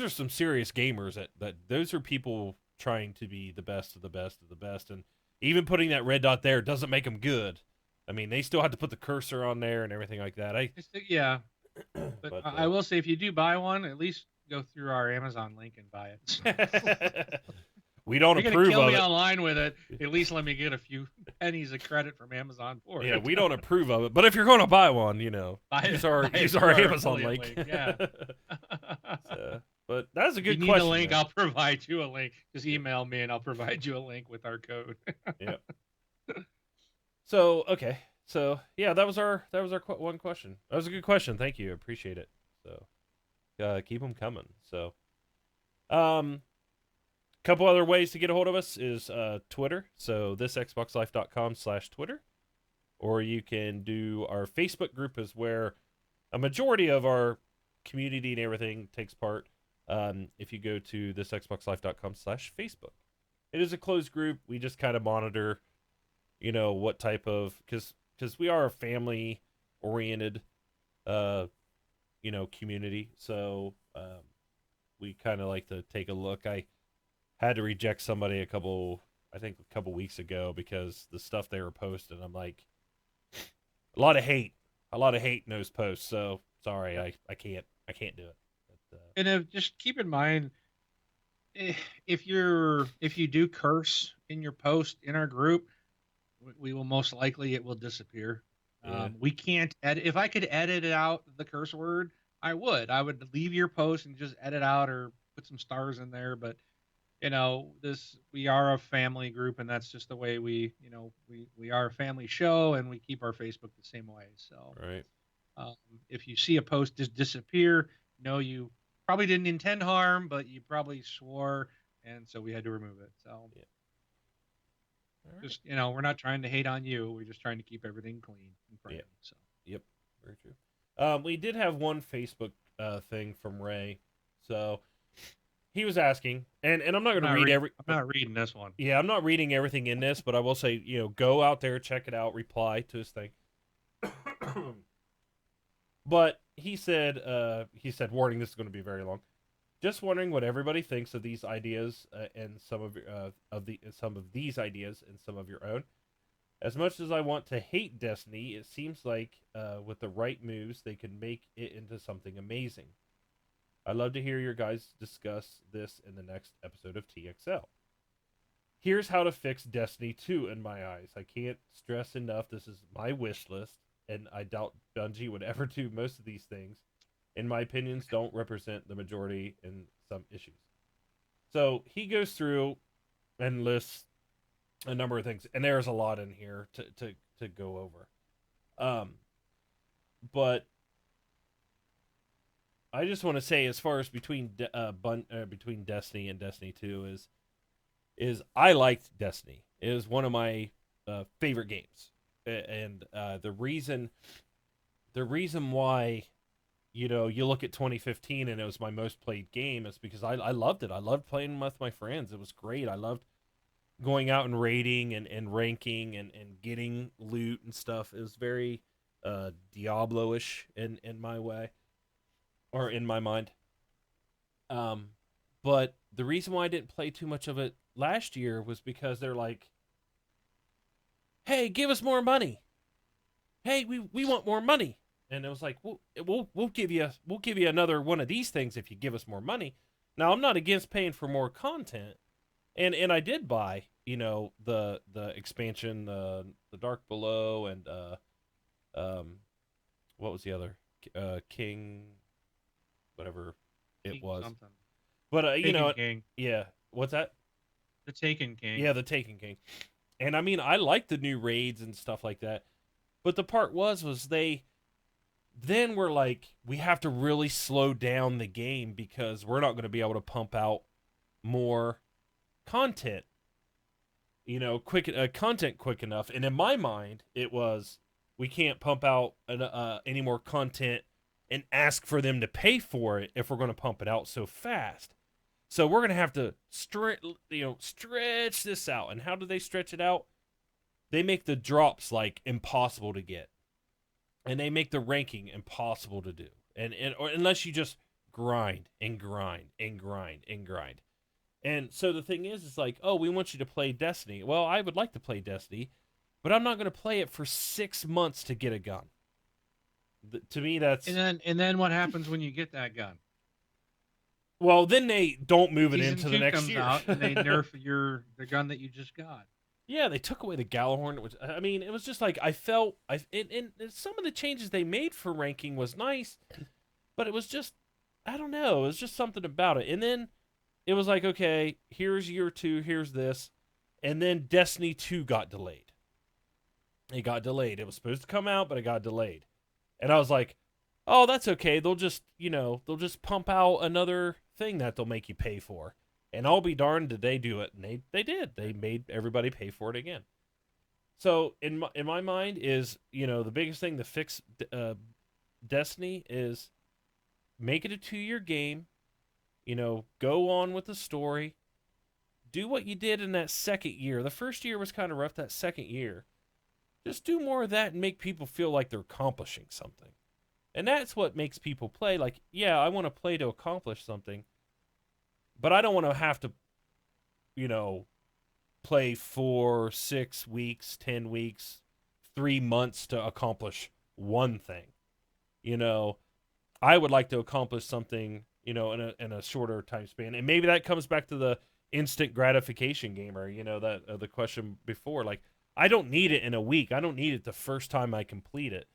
some serious gamers. That those are people trying to be the best of the best of the best, and even putting that red dot there doesn't make them good. I mean, they still have to put the cursor on there and everything like that. Yeah. But But I will say, if you do buy one, at least go through our Amazon link and buy it. we don't If you're gonna approve kill of me it. online with it, at least let me get a few pennies of credit from Amazon for Yeah, it. we don't approve of it. But if you're going to buy one, Buy use it, our buy it use through our our Amazon affiliate link. link. Yeah. But that's a If you good need a question. link, Man. I'll provide you a link. Just Yeah. email me and I'll provide you a link with our code. Yeah. So okay. So yeah, that was our one question. That was a good question. Thank you. Appreciate it. So keep them coming. So um, couple other ways to get a hold of us is Twitter. So thisxboxlife.com/Twitter, or you can do our Facebook group, is where a majority of our community and everything takes part. If you go to thisxboxlife.com/Facebook, it is a closed group. We just kind of monitor, what type of, because we are a family oriented, community. So we kind of like to take a look. had to reject somebody I think a couple weeks ago because the stuff they were posting, I'm like, a lot of hate, a lot of hate in those posts. So sorry, Yep. I can't do it. But, And just keep in mind, if you do curse in your post in our group, we will most likely it will disappear. yeah, We can't edit. If I could edit out the curse word, I would. I would leave your post and just edit out or put some stars in there. But this we are a family group, and that's just the way we are a family show, and we keep our Facebook the same way. So right. um, if you see a post just disappear, you probably didn't intend harm, but you probably swore, and so we had to remove it. So Yeah. All right. just we're not trying to hate on you. We're just trying to keep everything clean and Yeah. friendly. So Yep. Very true. We did have one Facebook thing from Ray, so he was asking, and I'm not going to read every. I'm not reading this one. Yeah, I'm not reading everything in this, but I will say, go out there, check it out, reply to his thing. But he said, warning, this is going to be very long. Just wondering what everybody thinks of these ideas and some of these ideas and some of your own. As much as I want to hate Destiny, it seems like with the right moves, they could make it into something amazing. I'd love to hear your guys discuss this in the next episode of TXL. Here's how to fix Destiny 2 in my eyes. I can't stress enough this is my wish list, and I doubt Bungie would ever do most of these things. In my opinions, don't represent the majority in some issues. So he goes through and lists a number of things, and there's a lot in here to go over. Um, but I just want to say, as far as between Destiny and Destiny 2 is I liked Destiny. It was one of my favorite games, and the reason why you look at 2015 and it was my most played game is because I loved it. I loved playing with my friends. It was great. I loved going out and raiding and ranking and getting loot and stuff. It was very Diablo-ish in my way or in my mind. Um, but the reason why I didn't play too much of it last year was because they're like, "Hey, give us more money. Hey, we want more money." And it was like, we'll give you another one of these things if you give us more money. Now I'm not against paying for more content, and I did buy the expansion, the Dark Below, and um what was the other King, whatever it King was. something. But Taken King. yeah, what's that? The Taken King. Yeah, the Taken King. And I mean, I like the new raids and stuff like that. But the part was they then were like, we have to really slow down the game because we're not going to be able to pump out more content, quick content quick enough. And in my mind, it was we can't pump out any more content and ask for them to pay for it if we're going to pump it out so fast. So we're going to have to stretch this out. And how do they stretch it out? They make the drops like impossible to get, and they make the ranking impossible to do. Or unless you just grind and grind and grind and grind. And so the thing is, it's like, oh, we want you to play Destiny. Well, I would like to play Destiny, but I'm not going to play it for 6 months to get a gun. To me, And that's then what happens when you get that gun? well. Then they don't move it Season into the two next comes year. out and they nerf the gun that you just got. Yeah, they took away the Galahorn, which I mean, it was just like I felt. And some of the changes they made for ranking was nice, but it was just I don't know. It was just something about it. And then it was like, okay, here's year two, here's this, and then Destiny 2 got delayed. It got delayed. It was supposed to come out, but it got delayed. And I was like, oh, that's okay. They'll just pump out another thing that they'll make you pay for. And I'll be darned did they do it. And they did. They made everybody pay for it again. So in my mind is, the biggest thing to fix Destiny is make it a 2-year game. Go on with the story. Do what you did in that second year. The first year was kind of rough. That second year, just do more of that and make people feel like they're accomplishing something. And that's what makes people play. Like, yeah, I want to play to accomplish something, but I don't want to have to you know, play 4, 6 weeks, 10 weeks, 3 months to accomplish one thing. You know, I would like to accomplish something, in a shorter time span, and maybe that comes back to the instant gratification gamer. That the question before, like, I don't need it in a week. I don't need it the first time I complete it,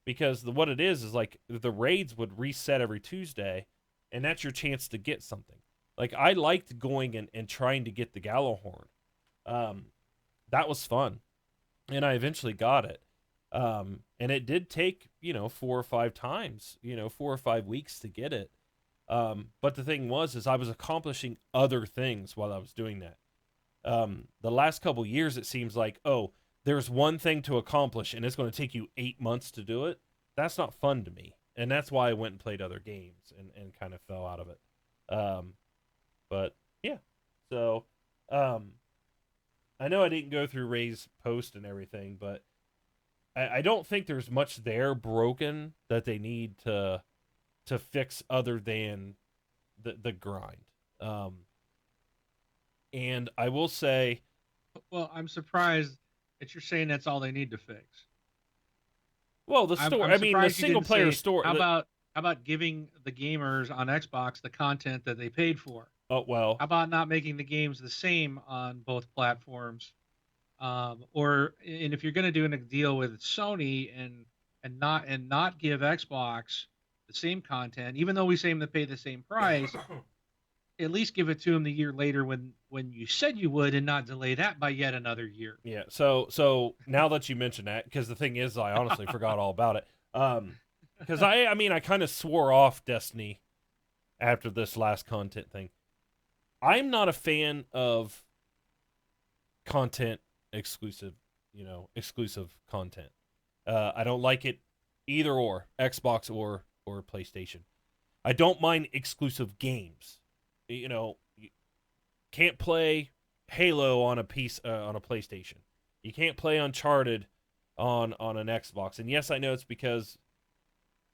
because what it is like the raids would reset every Tuesday, and that's your chance to get something. Like I liked going and trying to get the Gallahorn. Um, that was fun, and I eventually got it. And it did take 4 or 5 times, 4 or 5 weeks to get it. But the thing was, is I was accomplishing other things while I was doing that. The last couple years, it seems like, oh, there's one thing to accomplish, and it's going to take you 8 months to do it. That's not fun to me, and that's why I went and played other games and kind of fell out of it. Um, but yeah, so um, I know I didn't go through Ray's post and everything, but I don't think there's much there broken that they need to fix other than the grind. Um, and I will say, Well, I'm surprised that you're saying that's all they need to fix. well, the I'm story. I'm I mean, the surprised you single didn't player say story. how about giving the gamers on Xbox the content that they paid for? Oh well, How about not making the games the same on both platforms? And if you're going to do a deal with Sony and not give Xbox the same content, even though we say them to pay the same price, at least give it to them the year later when you said you would, and not delay that by yet another year. yeah. So now that you mention that, because the thing is, I honestly forgot all about it. Because I mean, I kind of swore off Destiny after this last content thing. I'm not a fan of content exclusive, exclusive content. I don't like it either or Xbox or PlayStation. I don't mind exclusive games. You can't play Halo on a piece on a PlayStation. You can't play Uncharted on an Xbox. And yes, I know it's because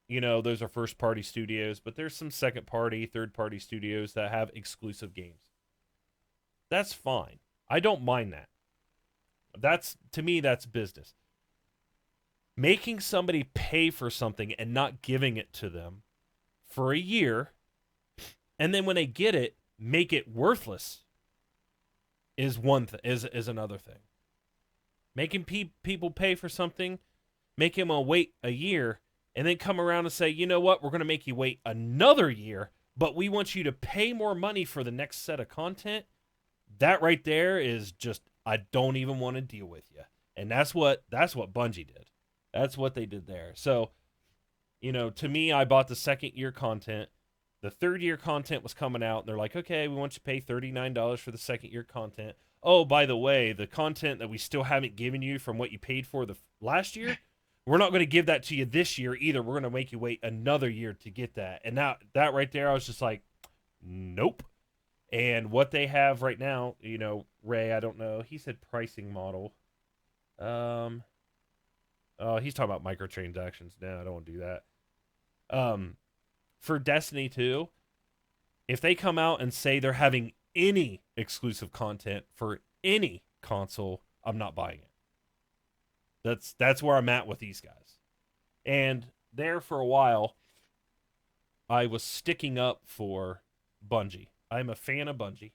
those are first party studios, but there's some second party, third party studios that have exclusive games. That's fine. I don't mind that. That's to me that's business. Making somebody pay for something and not giving it to them for a year, and then when they get it, make it worthless is is another thing. Making people pay for something, make them wait a year, and then come around and say, you know what, we're going to make you wait another year, but we want you to pay more money for the next set of content. That right there is just, I don't even want to deal with you. And that's what Bungie did. That's what they did there. So, to me, I bought the second year content. The third year content was coming out, and they're like, okay, we want you to pay $39 for the second year content. Oh, by the way, the content that we still haven't given you from what you paid for the last year, we're not going to give that to you this year either. We're going to make you wait another year to get that. And now that right there, I was just like, nope. And what they have right now, Ray, I don't know. He said pricing model. Um, oh, he's talking about microtransactions. No, I don't want to do that. Um, for Destiny 2, if they come out and say they're having any exclusive content for any console, I'm not buying it. That's where I'm at with these guys. And there for a while, I was sticking up for Bungie. I'm a fan of Bungie.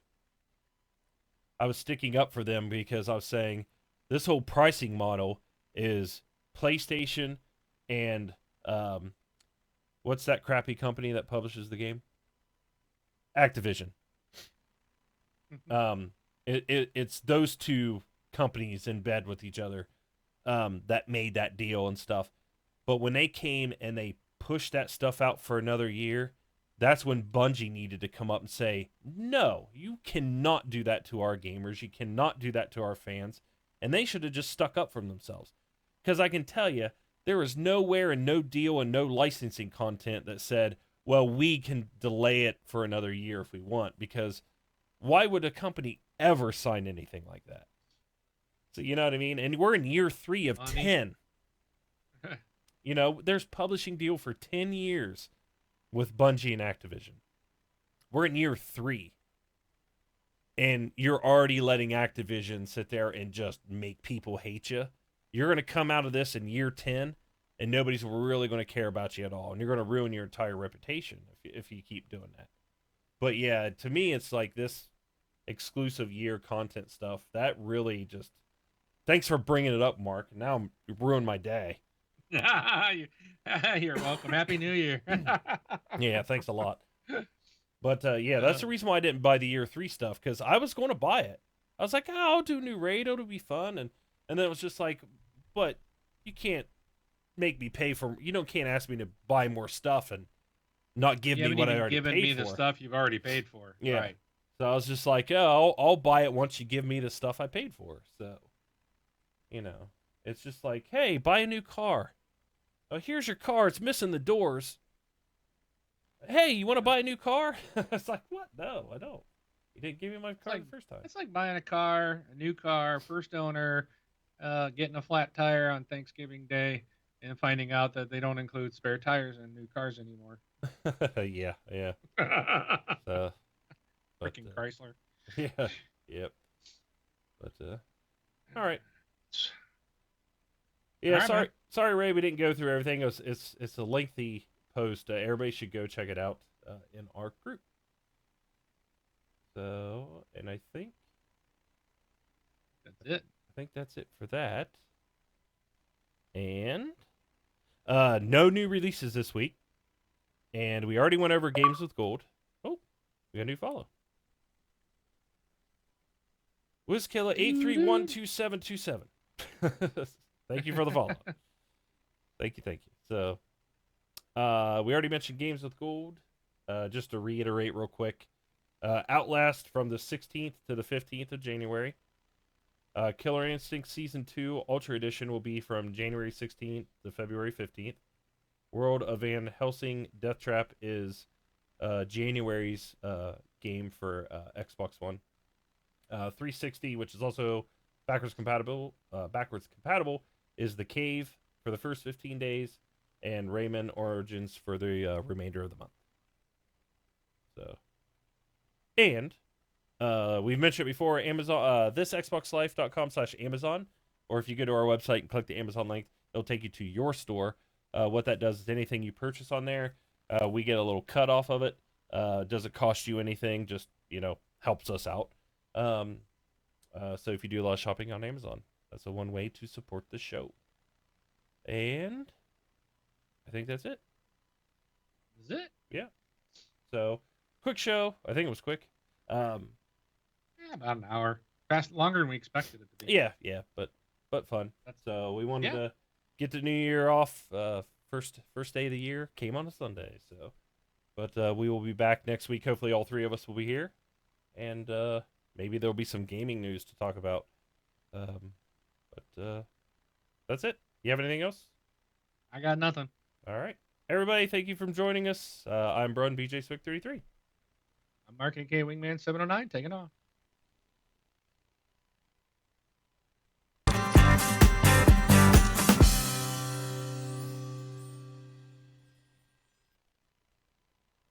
I was sticking up for them because I was saying this whole pricing model is PlayStation and what's that crappy company that publishes the game? Activision. Um, it's those two companies in bed with each other that made that deal and stuff. But when they came and they pushed that stuff out for another year, that's when Bungie needed to come up and say, no, you cannot do that to our gamers. You cannot do that to our fans. And they should have just stuck up for themselves. Because I can tell you, there was nowhere and no deal and no licensing content that said, well, we can delay it for another year if we want. Because why would a company ever sign anything like that? So, you know what I mean? And we're in year 3 of Money. 10. There's publishing deal for 10 years with Bungie and Activision. We're in year 3. and you're already letting Activision sit there and just make people hate you, you're going to come out of this in year 10 and nobody's really going to care about you at all. And you're going to ruin your entire reputation if you keep doing that. But yeah, to me, it's like this exclusive year content stuff that really just. Thanks for bringing it up, Mark. Now you ruined my day. You're welcome. Happy New Year. Yeah, thanks a lot. But yeah, that's uh, the reason why I didn't buy the year 3 stuff because I was going to buy it. I was like, oh, I'll do new raid. It'll be fun. And then it was just like, but you can't make me pay for. You don't can't ask me to buy more stuff and not give you me haven't what I even already given paid me the for. stuff you've already paid for. Yeah. Right. So I was just like, oh, I'll buy it once you give me the stuff I paid for. So, it's just like, hey, buy a new car. Oh, here's your car. It's missing the doors. Hey, you want to buy a new car? It's like, what? No, I don't. You didn't give me my It's car like the first time. it's like buying a car, a new car, first owner, getting a flat tire on Thanksgiving Day, and finding out that they don't include spare tires in new cars anymore. Yeah, yeah. So, but Freaking Chrysler. yeah, yep. But all right. All Yeah, right, man. sorry, Ray. We didn't go through everything. It's a lengthy post. Everybody should go check it out in our group. So, and That's it. I think that's it for that. And no new releases this week. And we already went over games with gold. Oh, we got a new follow. WizKiller83127727. Thank you for the follow. Thank you. So, we already mentioned games with gold. Just to reiterate real quick, Outlast from the 16th to the 15th of January. Killer Instinct Season 2 Ultra Edition will be from January 16th to February 15th. World of Van Helsing Death Trap is January's game for Xbox One. 360, which is also backwards compatible, is The Cave for the first 15 days, and Rayman Origins for the remainder of the month. So, and we've mentioned it before, Amazon, thisxboxlife.com/Amazon, or if you go to our website and click the Amazon link, it'll take you to your store. What that does is anything you purchase on there, we get a little cut off of it. Doesn't cost you anything, just, helps us out. So if you do a lot of shopping on Amazon, that's the one way to support the show. And I think that's it. Is it? Yeah. So quick show. I think it was quick. Yeah, about an hour. Fast, longer than we expected it to be. Yeah, but fun. So we wanted to get the new year off. First day of the year came on a Sunday. So, but we will be back next week. Hopefully, all three of us will be here, and maybe there'll be some gaming news to talk about. But that's it. You have anything else? I got nothing. All right, everybody. Thank you for joining us. I'm Brun BJ Swick 33. I'm Mark AK Wingman 709 taking off.